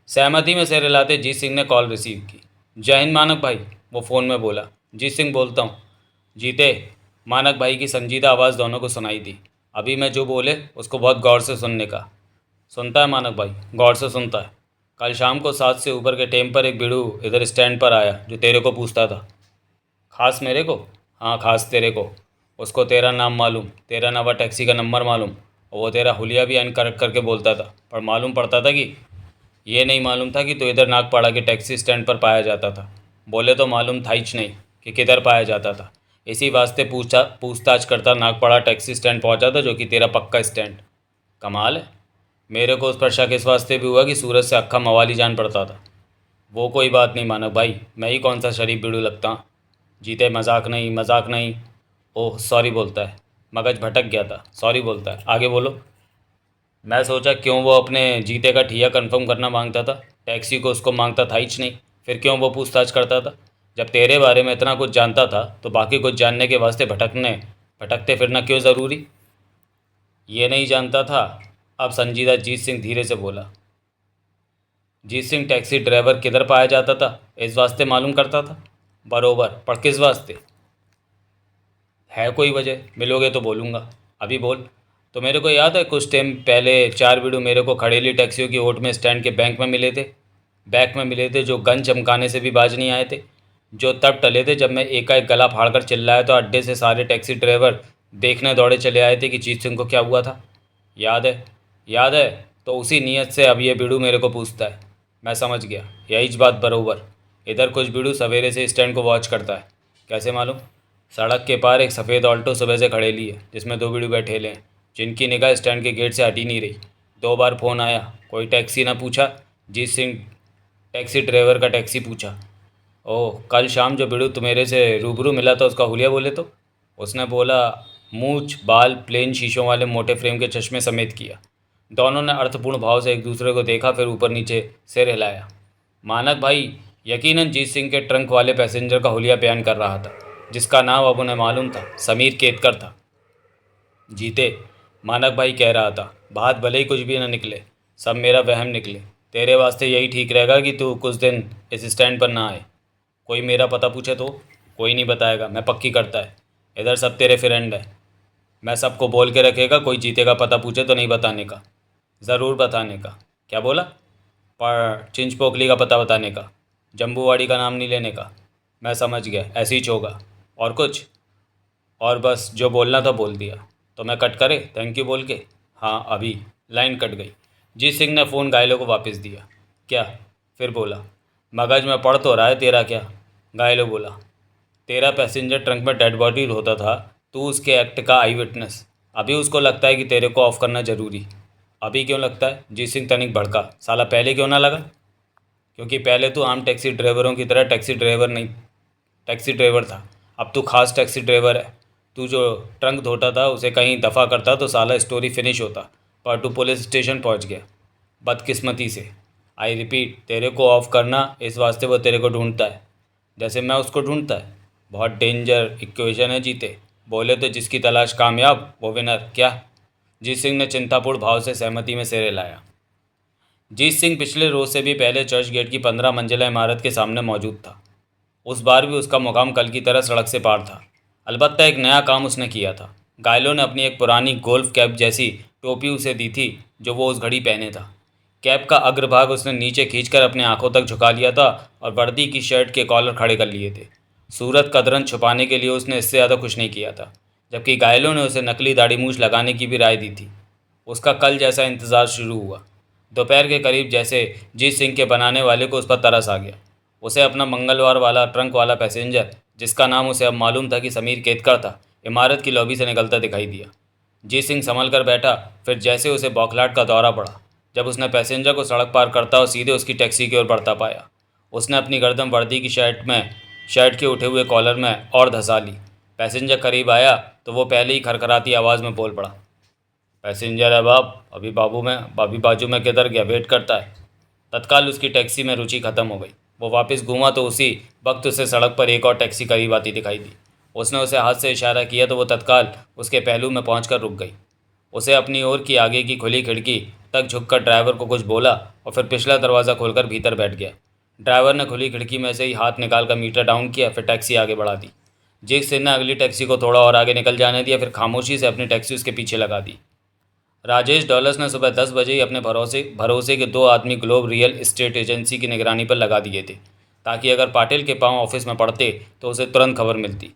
सहमति में सिर हिलाते जीत सिंह ने कॉल रिसीव की। जय हिंद मानक भाई, वो फ़ोन में बोला। जीत सिंह बोलता हूँ। जीते, मानक भाई की संजीदा आवाज़ दोनों को सुनाई दी। अभी मैं जो बोले उसको बहुत गौर से सुनने का। सुनता है मानक भाई, गौर से सुनता है। कल शाम को 7 से ऊपर के टाइम पर एक बिड़ू इधर स्टैंड पर आया जो तेरे को पूछता था। खास मेरे को? हाँ खास तेरे को। उसको तेरा नाम मालूम, तेरा नवा टैक्सी का नंबर मालूम, और वो तेरा हुलिया भी अनकरेक्ट करके बोलता था। पर मालूम पड़ता था कि ये नहीं मालूम था कि तो इधर नागपाड़ा के टैक्सी स्टैंड पर पाया जाता था। बोले तो मालूम था ही नहीं कि किधर पाया जाता था। इसी वास्ते पूछताछ करता नागपाड़ा टैक्सी स्टैंड पहुंचा था, जो कि तेरा पक्का स्टैंड। कमाल है। मेरे को उस पर शक इस वास्ते भी हुआ कि सूरज से अक्खा मवाली जान पड़ता था। वो कोई बात नहीं मानक भाई, मैं ही कौन सा शरीफ बिड़ू लगता। जीते, मजाक नहीं मजाक नहीं। ओह सॉरी बोलता है। मगज भटक गया था, सॉरी बोलता है। आगे बोलो। मैं सोचा क्यों वो अपने जीते का ठिया कंफर्म करना मांगता था, टैक्सी को उसको मांगता था ही नहीं। फिर क्यों वो पूछताछ करता था? जब तेरे बारे में इतना कुछ जानता था तो बाकी कुछ जानने के वास्ते भटकते फिरना क्यों ज़रूरी? ये नहीं जानता था। अब संजीदा जीत सिंह धीरे से बोला। जीत सिंह टैक्सी ड्राइवर किधर पाया जाता था इस वास्ते मालूम करता था। बरोबर, पर किस वास्ते? है कोई वजह? मिलोगे तो बोलूँगा। अभी बोल। तो मेरे को याद है कुछ टाइम पहले 4 बीडू मेरे को खड़ेली टैक्सियों की ओट में स्टैंड के बैंक में मिले थे, जो गन चमकाने से भी बाज नहीं आए थे। जो तब टले थे जब मैं एकाएक गला फाड़कर चिल्लाया तो अड्डे से सारे टैक्सी ड्राइवर देखने दौड़े चले आए थे कि जीत सिंह को क्या हुआ था। याद है? याद है। तो उसी नीयत से अब ये बीड़ू मेरे को पूछता है। मैं समझ गया, यही बात बरोबर। इधर कुछ बीड़ू सवेरे से स्टैंड को वॉच करता है। कैसे मालूम? सड़क के पार एक सफ़ेद ऑल्टो सुबह से खड़ेली है जिसमें 2 बीड़ू बैठे हैं, जिनकी निगाह स्टैंड के गेट से हटी नहीं रही। 2 बार फ़ोन आया, कोई टैक्सी ना पूछा। जीत सिंह टैक्सी ड्राइवर का टैक्सी पूछा। ओह, कल शाम जो बिड़ू मेरे से रूबरू मिला था उसका हुलिया बोले तो? उसने बोला, मूछ बाल प्लेन शीशों वाले मोटे फ्रेम के चश्मे समेत किया। दोनों ने अर्थपूर्ण भाव से एक दूसरे को देखा, फिर ऊपर नीचे सिर हिलाया। मानक भाई यकीनन जीत सिंह के ट्रंक वाले पैसेंजर का हुलिया बयान कर रहा था, जिसका नाम अब उन्हें मालूम था, समीर केतकर था। जीते, मानक भाई कह रहा था, बात भले ही कुछ भी न निकले, सब मेरा वहम निकले। तेरे वास्ते यही ठीक रहेगा कि तू कुछ दिन इस स्टैंड पर ना आए। कोई मेरा पता पूछे तो? कोई नहीं बताएगा, मैं पक्की करता है। इधर सब तेरे फ्रेंड है। मैं सबको बोल के रखेगा, कोई जीते का पता पूछे तो नहीं बताने का। ज़रूर बताने का। क्या बोला? पर चिंचपोकली का पता बताने का, जम्बूवाड़ी का नाम नहीं लेने का। मैं समझ गया, ऐसे ही होगा। और कुछ? और बस जो बोलना था बोल दिया। तो मैं कट करे थैंक यू बोल के? हाँ अभी। लाइन कट गई। जीत सिंह ने फ़ोन घायलों को वापस दिया। क्या? फिर बोला। मगज में पढ़ तो रहा है तेरा क्या? घायलों बोला। तेरा पैसेंजर ट्रंक में डेड बॉडी होता था, तू उसके एक्ट का आई विटनेस। अभी उसको लगता है कि तेरे को ऑफ करना जरूरी। अभी क्यों लगता है? जीत सिंह तनिक भड़का। साला पहले क्यों ना लगा? क्योंकि पहले तू आम टैक्सी ड्राइवरों की तरह टैक्सी ड्राइवर था। अब तू खास टैक्सी ड्राइवर है। तू जो ट्रंक धोता था उसे कहीं दफ़ा करता तो साला स्टोरी फिनिश होता, पर तू पुलिस स्टेशन पहुंच गया बदकिस्मती से। आई रिपीट, तेरे को ऑफ करना, इस वास्ते वो तेरे को ढूंढता है जैसे मैं उसको ढूंढता है। बहुत डेंजर इक्वेशन है जीते। बोले तो जिसकी तलाश कामयाब वो विनर। क्या? जीत सिंह ने चिंतापूर्ण भाव से सहमति में सिर हिलाया। जीत सिंह पिछले रोज से भी पहले चर्च गेट की 15 मंजिला इमारत के सामने मौजूद था। उस बार भी उसका मुकाम कल की तरह सड़क से पार था। अलबत्ता एक नया काम उसने किया था। घायलों ने अपनी एक पुरानी गोल्फ कैप जैसी टोपी उसे दी थी जो वो उस घड़ी पहने था। कैप का अग्रभाग उसने नीचे खींचकर अपने आंखों तक झुका लिया था और वर्दी की शर्ट के कॉलर खड़े कर लिए थे। सूरत कदरन छुपाने के लिए उसने इससे ज़्यादा कुछ नहीं किया था, जबकि घायलों ने उसे नकली दाढ़ी मूछ लगाने की भी राय दी थी। उसका कल जैसा इंतज़ार शुरू हुआ। दोपहर के करीब जैसे जीत सिंह के बनाने वाले को उस पर तरस आ गया। उसे अपना मंगलवार वाला ट्रंक वाला पैसेंजर, जिसका नाम उसे अब मालूम था कि समीर केतकर था, इमारत की लॉबी से निकलता दिखाई दिया। जीत सिंह संभल कर बैठा, फिर जैसे उसे बौखलाहट का दौरा पड़ा जब उसने पैसेंजर को सड़क पार करता और सीधे उसकी टैक्सी की ओर बढ़ता पाया। उसने अपनी गर्दन वर्दी की शर्ट के उठे हुए कॉलर में और धंसा ली। पैसेंजर करीब आया तो वो पहले ही खरखराती आवाज़ में बोल पड़ा, पैसेंजर है बाप, अभी बाजू में किधर गया, वेट करता है। तत्काल उसकी टैक्सी में रुचि खत्म हो गई। वो वापस घूमा तो उसी वक्त उसे सड़क पर एक और टैक्सी करीब आती दिखाई दी। उसने उसे हाथ से इशारा किया तो वो तत्काल उसके पहलू में पहुंचकर रुक गई। उसे अपनी ओर की आगे की खुली खिड़की तक झुककर ड्राइवर को कुछ बोला और फिर पिछला दरवाज़ा खोलकर भीतर बैठ गया। ड्राइवर ने खुली खिड़की में से ही हाथ निकालकर मीटर डाउन किया, फिर टैक्सी आगे बढ़ा दी। जीत सिंह ने अगली टैक्सी को थोड़ा और आगे निकल जाने दिया, फिर खामोशी से अपनी टैक्सी उसके पीछे लगा दी। राजेश डॉलर्स ने सुबह 10 बजे ही अपने भरोसे के 2 आदमी ग्लोब रियल एस्टेट एजेंसी की निगरानी पर लगा दिए थे, ताकि अगर पाटिल के पांव ऑफिस में पड़ते तो उसे तुरंत खबर मिलती।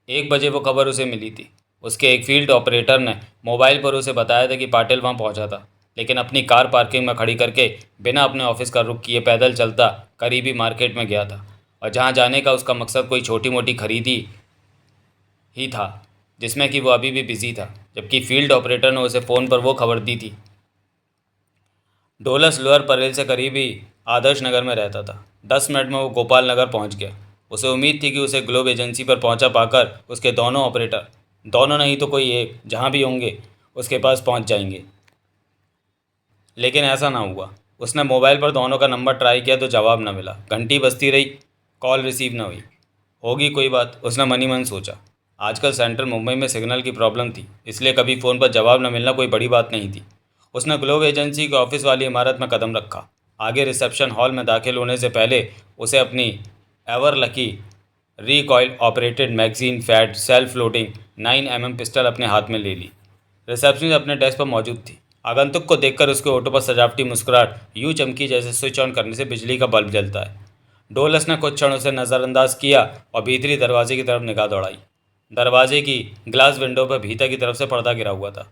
1 बजे वो खबर उसे मिली थी। उसके एक फील्ड ऑपरेटर ने मोबाइल पर उसे बताया था कि पाटिल वहां पहुंचा था, लेकिन अपनी कार पार्किंग में खड़ी करके बिना अपने ऑफिस का रुख किए पैदल चलता करीबी मार्केट में गया था, और जहां जाने का उसका मकसद कोई छोटी मोटी खरीदी ही था जिसमें कि वो अभी भी बिजी था, जबकि फील्ड ऑपरेटर ने उसे फ़ोन पर वो खबर दी थी। डोलस लोअर परेल से करीब ही आदर्श नगर में रहता था। 10 मिनट में वो गोपाल नगर पहुंच गया। उसे उम्मीद थी कि उसे ग्लोब एजेंसी पर पहुंचा पाकर उसके दोनों ऑपरेटर, दोनों नहीं तो कोई एक, जहां भी होंगे उसके पास पहुंच जाएंगे, लेकिन ऐसा ना हुआ। उसने मोबाइल पर दोनों का नंबर ट्राई किया तो जवाब न मिला। घंटी बजती रही, कॉल रिसीव न हुई। होगी कोई बात, उसने मन ही मन सोचा। आजकल सेंट्रल मुंबई में सिग्नल की प्रॉब्लम थी, इसलिए कभी फ़ोन पर जवाब न मिलना कोई बड़ी बात नहीं थी। उसने ग्लोब एजेंसी के ऑफिस वाली इमारत में कदम रखा। आगे रिसेप्शन हॉल में दाखिल होने से पहले उसे अपनी ever lucky recoil operated magazine fat self floating 9 mm pistol अपने हाथ में ले ली। रिसेप्शनिस्ट अपने डेस्क पर मौजूद थी। आगंतुक को देखकर उसके होठों पर सजावटी मुस्कुराहट यूं चमकी जैसे स्विच ऑन करने से बिजली का बल्ब जलता है। डोलस ने कुछ क्षण उसे नज़रअंदाज किया और भीतरी दरवाजे की तरफ निगाह दौड़ाई। दरवाजे की ग्लास विंडो पर भीतर की तरफ से पर्दा गिरा हुआ था।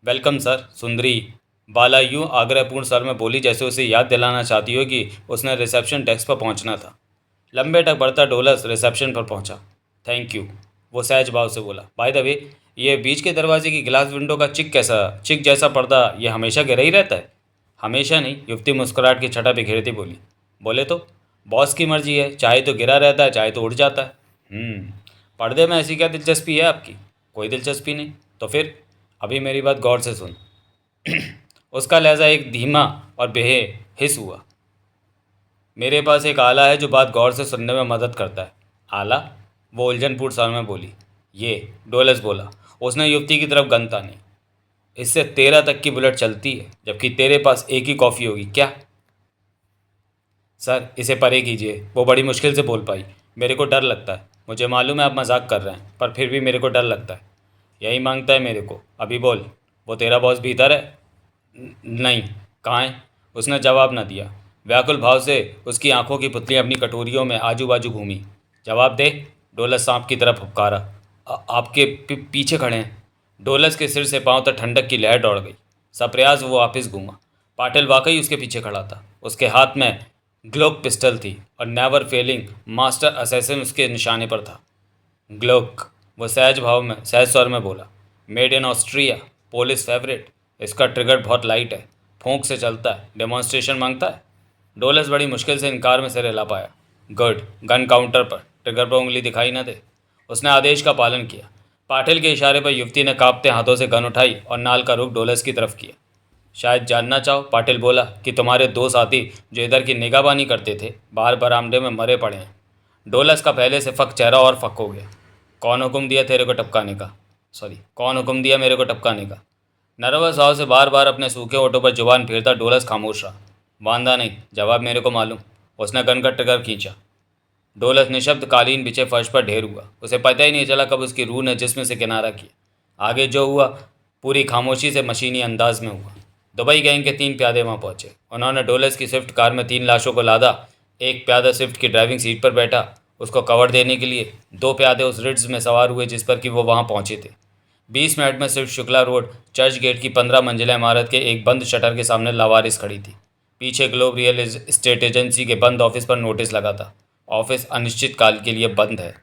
वेलकम सर, सुंदरी बाला यूं आग्रहपूर्ण स्वर में बोली जैसे उसे याद दिलाना चाहती हो कि उसने रिसेप्शन डेस्क पर पहुंचना था। लंबे तक बढ़ता डोलस रिसेप्शन पर पहुंचा। थैंक यू, वो सहज भाव से बोला। बाय द वे, ये बीच के दरवाजे की ग्लास विंडो का चिक जैसा पर्दा ये हमेशा गिरा ही रहता है? हमेशा नहीं, युवती मुस्कुराहट की छटा बिखेरती बोली। बोले तो बॉस की मर्जी है, चाहे तो गिरा रहता है, चाहे तो उड़ जाता है। पर्दे में ऐसी क्या दिलचस्पी है आपकी? कोई दिलचस्पी नहीं। तो फिर? अभी मेरी बात गौर से सुन। उसका लहजा एक धीमा और बेहिस हुआ। मेरे पास एक आला है जो बात गौर से सुनने में मदद करता है। आला? वो उलझनपूर्ण स्वर में बोली। ये, डोलस बोला। उसने युवती की तरफ गन तानी। इससे 13 तक की बुलेट चलती है, जबकि तेरे पास एक ही कॉफ़ी होगी क्या? सर, इसे परे कीजिए, वो बड़ी मुश्किल से बोल पाई। मेरे को डर लगता है। मुझे मालूम है आप मजाक कर रहे हैं, पर फिर भी मेरे को डर लगता है। यही मांगता है मेरे को। अभी बोल, वो तेरा बॉस भीतर है? नहीं। कहाँ है? उसने जवाब न दिया। व्याकुल भाव से उसकी आंखों की पुतलियां अपनी कटोरियों में आजू बाजू घूमी। जवाब दे, डोलस सांप की तरफ फुफकारा। आपके पीछे खड़े हैं। डोलस के सिर से पांव तक ठंडक की लहर दौड़ गई। सप्रयास वो वापस घूमा। पाटिल वाकई उसके पीछे खड़ा था। उसके हाथ में ग्लोक पिस्टल थी और नेवर फेलिंग मास्टर असैसिन उसके निशाने पर था। ग्लोक, वो सहज स्वर में बोला। Made in Austria, police favourite. इसका ट्रिगर बहुत लाइट है, फूंक से चलता है, डेमोन्स्ट्रेशन मांगता है। डोलस बड़ी मुश्किल से इनकार में सिर हिला पाया। गुड, गन काउंटर पर, ट्रिगर पर उंगली दिखाई न दे। उसने आदेश का पालन किया। पाटिल के इशारे पर युवती ने कांपते हाथों से गन उठाई और नाल का रुख डोलस की तरफ किया। शायद जानना चाहो, पाटिल बोला, कि तुम्हारे दो साथी जो इधर की निगाहबानी करते थे बाहर बरामदे में मरे पड़े हैं। डोलस का पहले से फक चेहरा और फक हो गया। कौन हुक्म दिया तेरे को टपकाने का? कौन हुक्म दिया मेरे को टपकाने का? नर्वस भाव से बार बार अपने सूखे होठों पर जुबान फेरता डोलस खामोश रहा। वांदा नहीं, जवाब मेरे को मालूम। उसने गन का ट्रिगर खींचा। डोलस निशब्द कालीन बिछे फर्श पर ढेर हुआ। उसे पता ही नहीं चला कब उसकी रूह ने जिस्म से किनारा किया। आगे जो हुआ पूरी खामोशी से मशीनी अंदाज में हुआ। दुबई गैंग के 3 प्यादे वहां पहुंचे। उन्होंने डोलस की स्विफ्ट कार में 3 लाशों को लादा। एक प्यादा स्विफ्ट की ड्राइविंग सीट पर बैठा, उसको कवर देने के लिए। 2 प्यादे उस रिड्स में सवार हुए जिस पर कि वो वहां पहुंचे थे। 20 मिनट में Swift Shukla road Churchgate की 15 मंजिला इमारत के एक बंद शटर के सामने लावारिस खड़ी थी। पीछे ग्लोब रियल एस्टेट एजेंसी के बंद ऑफिस पर नोटिस लगा था। ऑफिस अनिश्चित काल के लिए बंद है।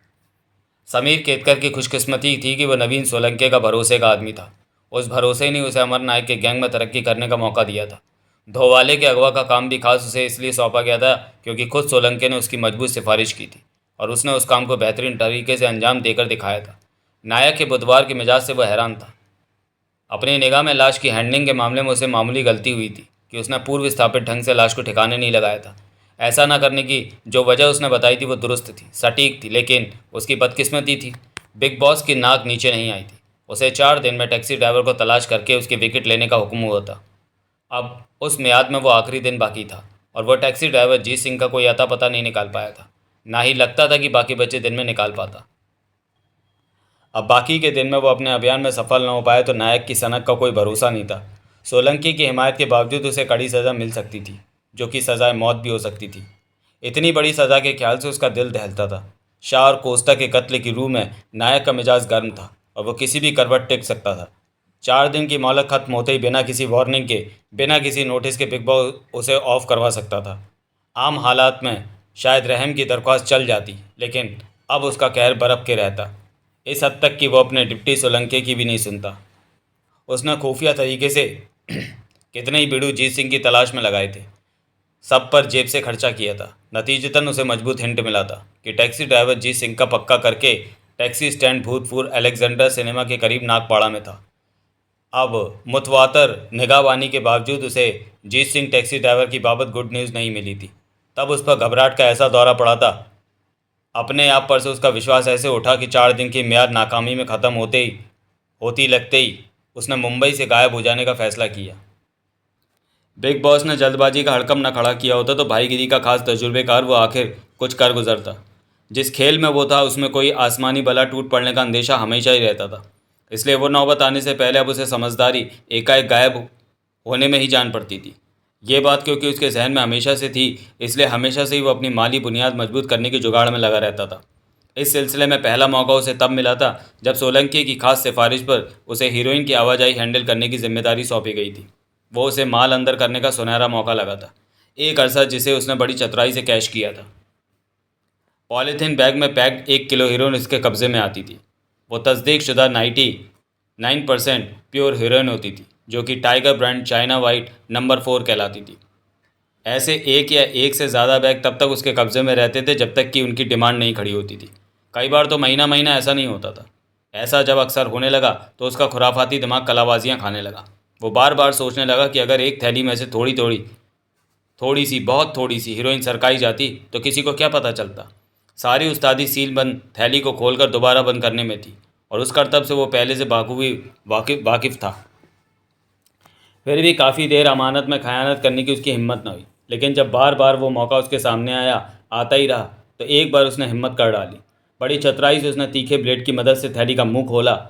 समीर केतकर की खुशकिस्मती थी कि वह नवीन सोलंके का भरोसे का आदमी था। उस भरोसे ने उसे अमर नायक के गैंग में तरक्की करने का मौका दिया था। धोवाले के अगवा का काम भी खास उसे इसलिए सौंपा गया था क्योंकि खुद सोलंके ने उसकी मजबूत सिफारिश की थी और उसने उस काम को बेहतरीन तरीके से अंजाम देकर दिखाया था। नायक के बुधवार के मिजाज से वह हैरान था। अपनी निगाह में लाश की हैंडलिंग के मामले में उसे मामूली गलती हुई थी कि उसने पूर्व स्थापित ढंग से लाश को ठिकाने नहीं लगाया था। ऐसा न करने की जो वजह उसने बताई थी वो दुरुस्त थी, सटीक थी, लेकिन उसकी बदकिस्मती थी। बिग बॉस की नाक नीचे नहीं आई थी। उसे 4 दिन में टैक्सी ड्राइवर को तलाश करके उसकी विकेट लेने का हुक्म हुआ था। अब उस मियाद में वो आखिरी दिन बाकी था और वह टैक्सी ड्राइवर जीत सिंह का कोई अता पता नहीं निकाल पाया था। ना ही लगता था कि बाकी बचे दिन में निकाल पाता। अब बाकी के दिन में वो अपने अभियान में सफल न हो पाए तो नायक की सनक का कोई भरोसा नहीं था। सोलंकी की हिमायत के बावजूद उसे कड़ी सज़ा मिल सकती थी, जो कि सज़ाए मौत भी हो सकती थी। इतनी बड़ी सज़ा के ख्याल से उसका दिल दहलता था। शाह और कोस्टा के कत्ल की रूह में नायक का मिजाज गर्म था और वो किसी भी करवट टेक सकता था। 4 दिन की मोहलत खत्म होते ही बिना किसी वार्निंग के, बिना किसी नोटिस के बिग बॉस उसे ऑफ करवा सकता था। आम हालात में शायद रहम की दरख्वास्त चल जाती, लेकिन अब उसका कहर बरफ के रहता, इस हद तक कि वो अपने डिप्टी सोलंके की भी नहीं सुनता। उसने खुफिया तरीके से कितने ही बीड़ू जीत सिंह की तलाश में लगाए थे। सब पर जेब से खर्चा किया था। नतीजतन उसे मजबूत हिंट मिला था कि टैक्सी ड्राइवर जीत सिंह का पक्का करके टैक्सी स्टैंड भूतपूर्व अलेक्जेंडर सिनेमा के करीब नागपाड़ा में था। अब मुतवातर निगाहबानी के बावजूद उसे जीत सिंह टैक्सी ड्राइवर की बाबत गुड न्यूज़ नहीं मिली थी। तब उस पर घबराहट का ऐसा दौरा पड़ा था। अपने आप पर से उसका विश्वास ऐसे उठा कि 4 दिन की मियाद नाकामी में ख़त्म होती लगते ही उसने मुंबई से गायब हो जाने का फैसला किया। बिग बॉस ने जल्दबाजी का हड़कम न खड़ा किया होता तो भाईगिरी का खास तजुर्बेकार वो आखिर कुछ कर गुजरता। जिस खेल में वो था उसमें कोई आसमानी बला टूट पड़ने का अंदेशा हमेशा ही रहता था। इसलिए वो नौबत आने से पहले अब उसे समझदारी एकाएक गायब होने में ही जान पड़ती थी। ये बात क्योंकि उसके जहन में हमेशा से थी, इसलिए हमेशा से ही वो अपनी माली बुनियाद मजबूत करने की जुगाड़ में लगा रहता था। इस सिलसिले में पहला मौका उसे तब मिला था जब सोलंकी की खास सिफारिश पर उसे हीरोइन की आवाजाही हैंडल करने की जिम्मेदारी सौंपी गई थी। वो उसे माल अंदर करने का सुनहरा मौका लगा था। एक अरसा जिसे उसने बड़ी चतुराई से कैश किया था। पॉलीथीन बैग में पैक्ड 1 किलो हीरोइन इसके कब्जे में आती थी। वो तस्दीक शुदा 99% प्योर हीरोइन होती थी, जो कि tiger brand China white number 4 कहलाती थी। ऐसे एक या एक से ज़्यादा बैग तब तक उसके कब्जे में रहते थे जब तक कि उनकी डिमांड नहीं खड़ी होती थी। कई बार तो महीना महीना ऐसा नहीं होता था। ऐसा जब अक्सर होने लगा तो उसका खुराफाती दिमाग कलाबाजियाँ खाने लगा। वो बार बार सोचने लगा कि अगर एक थैली में से थोड़ी सी, बहुत थोड़ी सी हीरोइन सरकाई जाती तो किसी को क्या पता चलता। सारी उस्तादी सील बंद थैली को खोलकर दोबारा बंद करने में थी और उस करतब से वो पहले से बाखूबी वाकिफ था। फिर भी काफ़ी देर अमानत में खयानत करने की उसकी हिम्मत न हुई, लेकिन जब बार बार वो मौका उसके सामने आता ही रहा तो एक बार उसने हिम्मत कर डाली। बड़ी चतुराई से उसने तीखे ब्लेड की मदद से थैली का मुंह खोला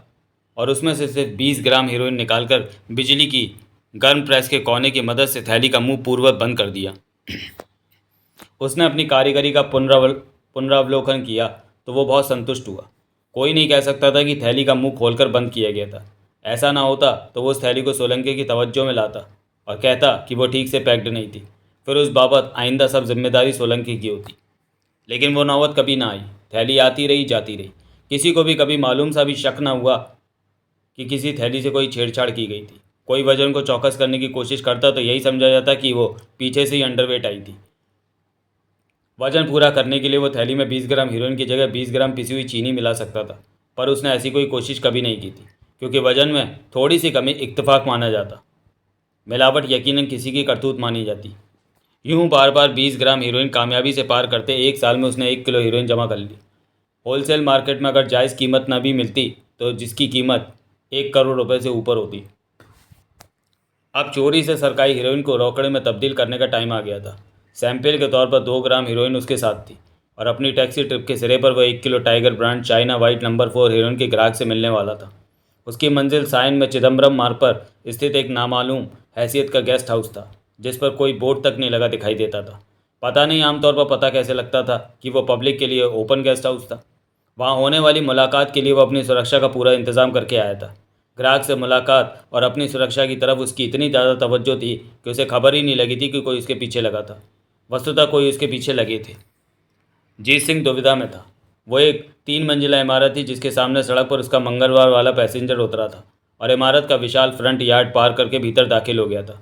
और उसमें से सिर्फ 20 ग्राम हीरोइन निकालकर बिजली की गर्म प्रेस के कोने की मदद से थैली का मुंह पूर्ववत बंद कर दिया। उसने अपनी कारीगरी का पुनरावलोकन किया तो वो बहुत संतुष्ट हुआ। कोई नहीं कह सकता था कि थैली का मुंह खोलकर बंद किया गया था। ऐसा ना होता तो वो उस थैली को सोलंके की तवज्जो में लाता और कहता कि वो ठीक से पैक्ड नहीं थी। फिर उस बाबत आइंदा सब जिम्मेदारी सोलंकी की होती। लेकिन वो नौबत कभी ना आई। थैली आती रही जाती रही। किसी को भी कभी मालूम सा भी शक न हुआ कि किसी थैली से कोई छेड़छाड़ की गई थी। कोई वजन को चौकस करने की कोशिश करता तो यही समझा जाता कि वो पीछे से ही अंडरवेट आई थी। वजन पूरा करने के लिए वो थैली में 20 ग्राम हीरोइन की जगह 20 ग्राम पिसी हुई चीनी मिला सकता था, पर उसने ऐसी कोई कोशिश कभी नहीं की थी, क्योंकि वजन में थोड़ी सी कमी इत्तेफाक माना जाता, मिलावट यकीनन किसी की करतूत मानी जाती। यूं बार बार 20 ग्राम हीरोइन कामयाबी से पार करते 1 साल में उसने 1 किलो हीरोइन जमा कर ली। होलसेल मार्केट में अगर जायज़ कीमत न भी मिलती तो जिसकी कीमत 1 करोड़ रुपए से ऊपर होती। अब चोरी से सरकारी हीरोइन को रोकड़े में तब्दील करने का टाइम आ गया था। सैंपल के तौर पर 2 ग्राम हीरोइन उसके साथ थी और अपनी टैक्सी ट्रिप के सिरे पर वह 1 kilo tiger brand China white number 4 heroine के ग्राहक से मिलने वाला था। उसकी मंजिल साइन में चिदम्बरम मार्ग पर स्थित एक नामालूम हैसियत का गेस्ट हाउस था, जिस पर कोई बोर्ड तक नहीं लगा दिखाई देता था। पता नहीं आमतौर पर पता कैसे लगता था कि वो पब्लिक के लिए ओपन गेस्ट हाउस था। वहाँ होने वाली मुलाकात के लिए वो अपनी सुरक्षा का पूरा इंतजाम करके आया था। ग्राहक से मुलाकात और अपनी सुरक्षा की तरफ उसकी इतनी ज़्यादा तवज्जो थी कि उसे खबर ही नहीं लगी थी कि कोई उसके पीछे लगा था। वस्तुतः कोई उसके पीछे लगे थे। जीत सिंह दुविधा में था। वो एक 3 मंजिला इमारत थी जिसके सामने सड़क पर उसका मंगलवार वाला पैसेंजर उतरा था और इमारत का विशाल फ्रंट यार्ड पार करके भीतर दाखिल हो गया था।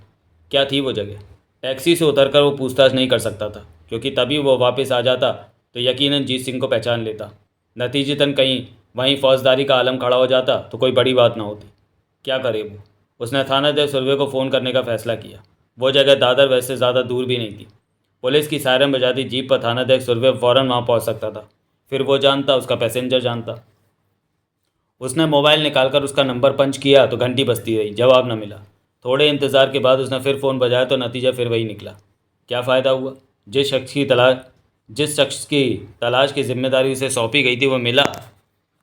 क्या थी वो जगह? टैक्सी से उतरकर वो पूछताछ नहीं कर सकता था, क्योंकि तभी वो वापस आ जाता तो यकीनन जीत सिंह को पहचान लेता। नतीजतन कहीं वहीं फौजदारी का आलम खड़ा हो जाता तो कोई बड़ी बात ना होती। क्या करे वो? उसने थानाध्यक्ष सुरभि को फ़ोन करने का फैसला किया। वो जगह दादर वैसे ज़्यादा दूर भी नहीं थी। पुलिस की सायरन बजाती जीप पर थानाध्यक्ष सुरभि फ़ौरन वहाँ पहुँच सकता था। फिर वो जानता, उसका पैसेंजर जानता। उसने मोबाइल निकालकर उसका नंबर पंच किया तो घंटी बजती रही, जवाब न मिला। थोड़े इंतज़ार के बाद उसने फिर फ़ोन बजाया तो नतीजा फिर वही निकला। क्या फ़ायदा हुआ? जिस शख्स की तलाश की जिम्मेदारी उसे सौंपी गई थी वो मिला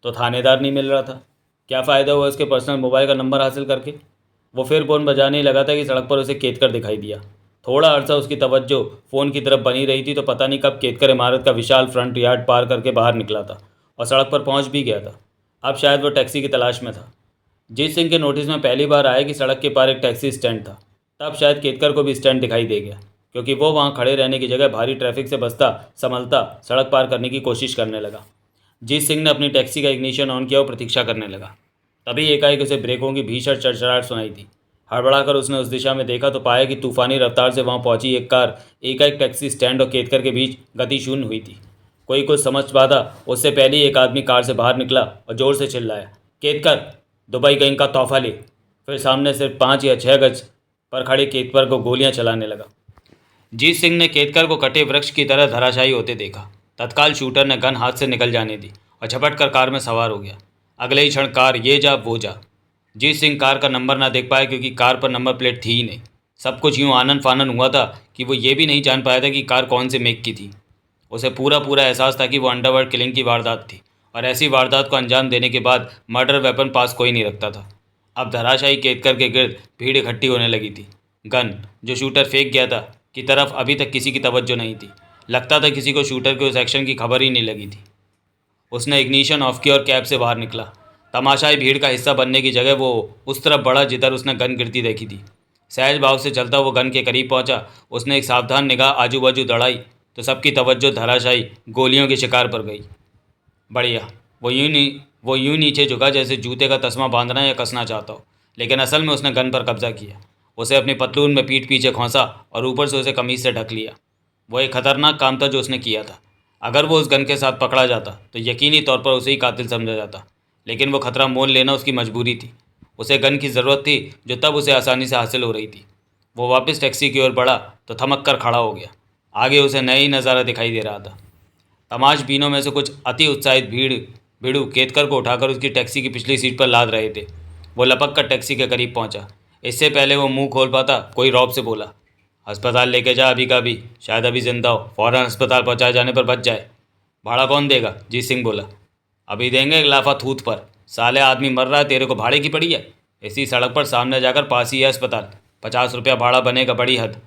तो थानेदार नहीं मिल रहा था। क्या फ़ायदा हुआ उसके पर्सनल मोबाइल का नंबर हासिल करके? वो फिर फ़ोन बजाने ही लगा था कि सड़क पर उसे केतकर दिखाई दिया। थोड़ा अर्सा उसकी तवज्जो फ़ोन की तरफ बनी रही थी तो पता नहीं कब केतकर इमारत का विशाल फ्रंट यार्ड पार करके बाहर निकला था और सड़क पर पहुंच भी गया था। अब शायद वो टैक्सी की तलाश में था। जीत सिंह के नोटिस में पहली बार आया कि सड़क के पार एक टैक्सी स्टैंड था। तब शायद केतकर को भी स्टैंड दिखाई दे गया, क्योंकि वो वहाँ खड़े रहने की जगह भारी ट्रैफिक से बचता संभलता सड़क पार करने की कोशिश करने लगा। जीत सिंह ने अपनी टैक्सी का इग्निशन ऑन किया और प्रतीक्षा करने लगा। तभी एकाएक उसे ब्रेकों की भीषण चरचराहट सुनाई थी। हड़बड़ाकर उसने उस दिशा में देखा तो पाया कि तूफानी रफ्तार से वहाँ पहुंची एक कार एकाएक टैक्सी स्टैंड और केतकर के बीच गति शून्य हुई थी। कोई कुछ समझ पाता उससे पहले ही एक आदमी कार से बाहर निकला और जोर से चिल्लाया, केतकर, दुबई गैंग का तोहफा ले। फिर सामने से 5 या 6 गज पर खड़े केतकर को गोलियां चलाने लगा। जीत सिंह ने केतकर को कटे वृक्ष की तरह धराशायी होते देखा। तत्काल शूटर ने गन हाथ से निकल जाने दी और झपट कर कार में सवार हो गया। अगले ही क्षण कार ये जा वो जा। जीत सिंह कार का नंबर ना देख पाया, क्योंकि कार पर नंबर प्लेट थी ही नहीं। सब कुछ यूं आनन फानन हुआ था कि वो ये भी नहीं जान पाया था कि कार कौन से मेक की थी। उसे पूरा पूरा एहसास था कि वो अंडरवर्ल्ड किलिंग की वारदात थी, और ऐसी वारदात को अंजाम देने के बाद मर्डर वेपन पास कोई नहीं रखता था। अब धराशायी केतकर के गिर्द भीड़ इकट्ठी होने लगी थी। गन जो शूटर फेंक गया था की तरफ अभी तक किसी की तवज्जो नहीं थी। लगता था किसी को शूटर के उस एक्शन की खबर ही नहीं लगी थी। उसने इग्निशन ऑफ किया और कैब से बाहर निकला। तमाशाई भीड़ का हिस्सा बनने की जगह वो उस तरफ बढ़ा जिधर उसने गन गिरती देखी थी। सहज भाव से चलता वो गन के करीब पहुंचा। उसने एक सावधान निगाह आजू बाजू दौड़ाई तो सबकी तवज्जो धराशायी गोलियों के शिकार पर गई। बढ़िया। वो यूं नीचे झुका जैसे जूते का तस्मा बांधना या कसना चाहता हो, लेकिन असल में उसने गन पर कब्जा किया। उसे अपनी पतलून में पीठ पीछे खोंसा और ऊपर से उसे कमीज से ढक लिया। वो एक खतरनाक काम था जो उसने किया था। अगर वो उस गन के साथ पकड़ा जाता तो यकीनी तौर पर उसे ही कातिल समझा जाता, लेकिन वो खतरा मोल लेना उसकी मजबूरी थी। उसे गन की ज़रूरत थी जो तब उसे आसानी से हासिल हो रही थी। वो वापस टैक्सी की ओर बढ़ा तो थमक कर खड़ा हो गया। आगे उसे नया ही नज़ारा दिखाई दे रहा था। तमाशबीनों में से कुछ अति उत्साहित भीड़ू केतकर को उठाकर उसकी टैक्सी की पिछली सीट पर लाद रहे थे। वो लपक कर टैक्सी के करीब पहुंचा। इससे पहले वो मुंह खोल पाता कोई रौब से बोला, अस्पताल लेके जा अभी का भी, शायद अभी जिंदा हो, फ़ौरन अस्पताल पहुंचाए जाने पर बच जाए। भाड़ा कौन देगा? जीत सिंह बोला। अभी देंगे एक लाफा थूत पर। साले आदमी मर रहा है, तेरे को भाड़े की पड़ी है? इसी सड़क पर सामने जाकर पास ही है अस्पताल। 50 रुपया भाड़ा बनेगा, बड़ी हद।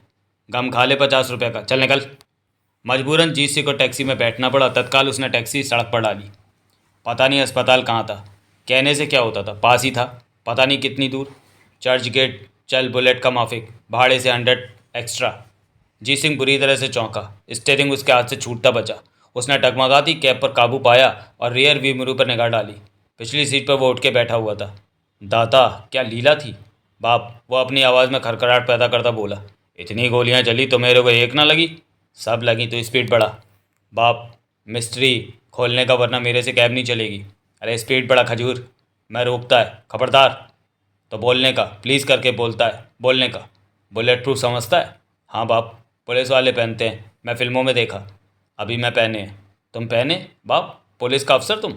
गम खा ले 50 रुपये का, चल निकल। मजबूरन जीत सिंह को टैक्सी में बैठना पड़ा। तत्काल उसने टैक्सी सड़क पर डाली। पता नहीं अस्पताल कहाँ था। कहने से क्या होता था, पास ही था। पता नहीं कितनी दूर। चर्च गेट, चल बुलेट का माफिक, भाड़े से 100 एक्स्ट्रा। जी सिंह बुरी तरह से चौंका। स्टीयरिंग उसके हाथ से छूटता बचा। उसने डगमगाती कैब पर काबू पाया और रियर व्यू मिरर पर निगाह डाली। पिछली सीट पर वो उठ के बैठा हुआ था। दाता, क्या लीला थी। बाप, वो अपनी आवाज़ में खड़खड़ाहट पैदा करता बोला। इतनी गोलियां चली तो मेरे को एक ना लगी? सब लगी तो स्पीड बढ़ा। बाप, मिस्ट्री खोलने का, वरना मेरे से कैब नहीं चलेगी। अरे स्पीड बढ़ा खजूर। मैं रोकता है, खबरदार। तो बोलने का, प्लीज़ करके बोलता है, बोलने का। बुलेट प्रूफ समझता है? हाँ बाप, पुलिस वाले पहनते हैं, मैं फिल्मों में देखा। अभी मैं पहने हैं। तुम पहने? बाप, पुलिस का अफसर तुम?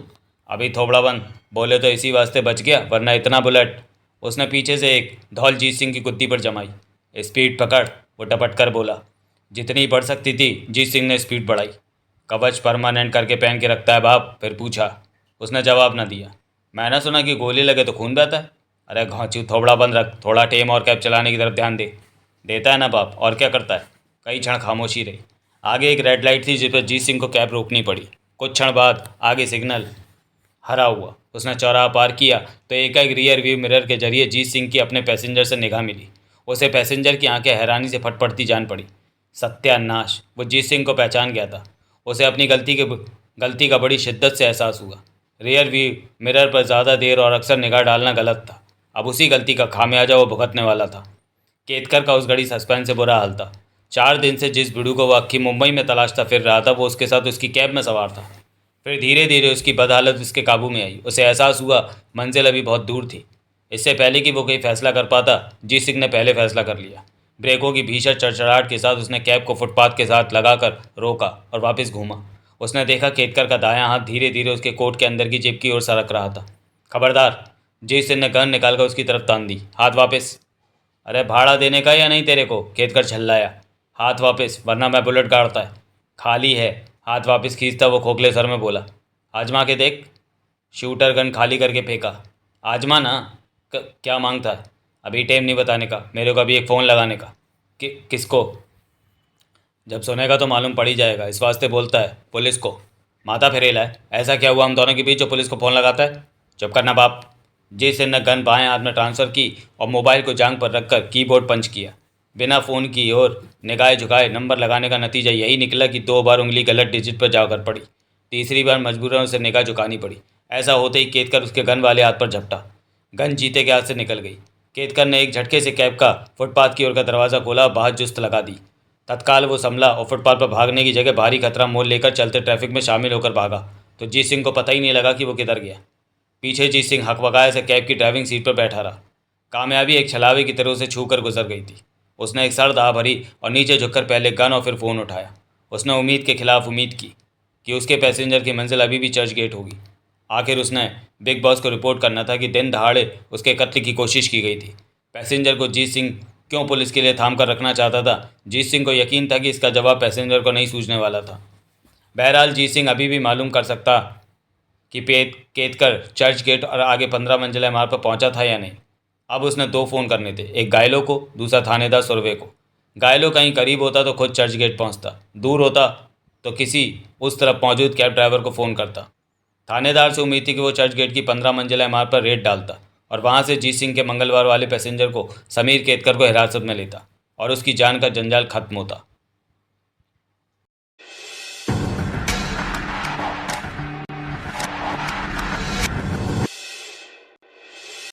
अभी थोबड़ा बंद। बोले तो इसी वास्ते बच गया, वरना इतना बुलेट। उसने पीछे से एक धौल जीत सिंह की कुत्ती पर जमाई। स्पीड पकड़, वो टपट कर बोला। जितनी बढ़ सकती थी जीत सिंह ने स्पीड बढ़ाई। कवच परमानेंट करके पहन के रखता है बाप? फिर पूछा। उसने जवाब न दिया। मैंने सुना कि गोली लगे तो खून बहता है। अरे घांचू, थोबड़ा बंद रख, थोड़ा टेम और कैब चलाने की तरफ ध्यान दे। देता है ना बाप, और क्या करता है। कई क्षण खामोशी रही। आगे एक रेड लाइट थी जिस पर जीत सिंह को कैब रोकनी पड़ी। कुछ क्षण बाद आगे सिग्नल हरा हुआ। उसने चौराहा पार किया तो एकाएक रियर व्यू मिरर के जरिए जीत सिंह की अपने पैसेंजर से निगाह मिली। उसे पैसेंजर की आंखें हैरानी से फटफटती जान पड़ी। सत्यानाश, वो जीत सिंह को पहचान गया था। उसे अपनी गलती का बड़ी शिद्दत से एहसास हुआ। रियर व्यू मिरर पर ज़्यादा देर और अक्सर निगाह डालना गलत था। अब उसी गलती का खामियाजा वो भुगतने वाला था। केतकर का उस घड़ी सस्पेंस से बुरा हाल था। 4 दिन से जिस भिड़ू को वह अक्खी मुंबई में तलाशता फिर रहा था, वो उसके साथ उसकी कैब में सवार था। फिर धीरे धीरे उसकी बदहालत उसके काबू में आई। उसे एहसास हुआ मंजिल अभी बहुत दूर थी। इससे पहले कि वो कोई फैसला कर पाता, जीत सिंह ने पहले फैसला कर लिया। ब्रेकों की भीषण चड़चड़ाहट के साथ उसने कैब को फुटपाथ के साथ लगाकर रोका और वापस घूमा। उसने देखा केतकर का दायां हाथ धीरे धीरे उसके कोट के अंदर की जेब की ओर सरक रहा था। खबरदार, जीत सिंह ने गन निकालकर उसकी तरफ तान दी। हाथ वापस। अरे भाड़ा देने का या नहीं तेरे को? केतकर झल्लाया। हाथ वापस, वरना मैं बुलेट गाड़ता है। खाली है। हाथ वापस खींचता वो खोखले सर में बोला। आजमा के देख। शूटर गन खाली करके फेंका। आजमा ना। क्या मांगता है? अभी टाइम नहीं बताने का, मेरे को अभी एक फ़ोन लगाने का। किसको? जब सुनेगा तो मालूम पड़ ही जाएगा, इस वास्ते बोलता है। पुलिस को। माथा फेरेला है। ऐसा क्या हुआ हम दोनों के बीच जो पुलिस को फ़ोन लगाता है? चुप करना बाप। जी सिंह ने गन बाएं हाथ में ट्रांसफ़र की और मोबाइल को जांग पर रखकर कीबोर्ड पंच किया। बिना फ़ोन की ओर निगाहें झुकाए नंबर लगाने का नतीजा यही निकला कि 2 बार उंगली गलत डिजिट पर जाकर पड़ी। तीसरी बार मजबूरन उसे निगाह झुकानी पड़ी। ऐसा होते ही केतकर उसके गन वाले हाथ पर झपटा। गन जीते के हाथ से निकल गई। केतकर ने एक झटके से कैब का फुटपाथ की ओर का दरवाज़ा खोला और बाहर जुस्त लगा दी। तत्काल वो संभला और फुटपाथ पर भागने की जगह भारी खतरा मोल लेकर चलते ट्रैफिक में शामिल होकर भागा तो जीत सिंह को पता ही नहीं लगा कि वो किधर गया। पीछे जीत सिंह हकबकाए से कैब की ड्राइविंग सीट पर बैठा रहा। कामयाबी एक छलावे की तरह उसे छू कर गुजर गई थी। उसने एक सर्द आह भरी और नीचे झुककर पहले गन और फिर फ़ोन उठाया। उसने उम्मीद के खिलाफ उम्मीद की कि उसके पैसेंजर की मंजिल अभी भी चर्च गेट होगी। आखिर उसने बिग बॉस को रिपोर्ट करना था कि दिन दहाड़े उसके कत्ल की कोशिश की गई थी। पैसेंजर को जीत सिंह क्यों पुलिस के लिए थाम कर रखना चाहता था? जीत सिंह को यकीन था कि इसका जवाब पैसेंजर को नहीं सूझने वाला था। बहरहाल जीत सिंह अभी भी मालूम कर सकता कि केतकर चर्च गेट और आगे 15 मंजिला इमारत पर पहुंचा था या नहीं। अब उसने 2 फ़ोन करने थे, एक घायलों को, दूसरा थानेदार सुरवे को। घायलों कहीं करीब होता तो खुद चर्च गेट पहुंचता, दूर होता तो किसी उस तरफ मौजूद कैब ड्राइवर को फ़ोन करता। थानेदार से उम्मीद थी कि वो चर्च गेट की 15 मंजिला इमारत पर रेड डालता और वहां से जीत सिंह के मंगलवार वाले पैसेंजर को, समीर केतकर को हिरासत में लेता और उसकी जान का जंजाल खत्म होता।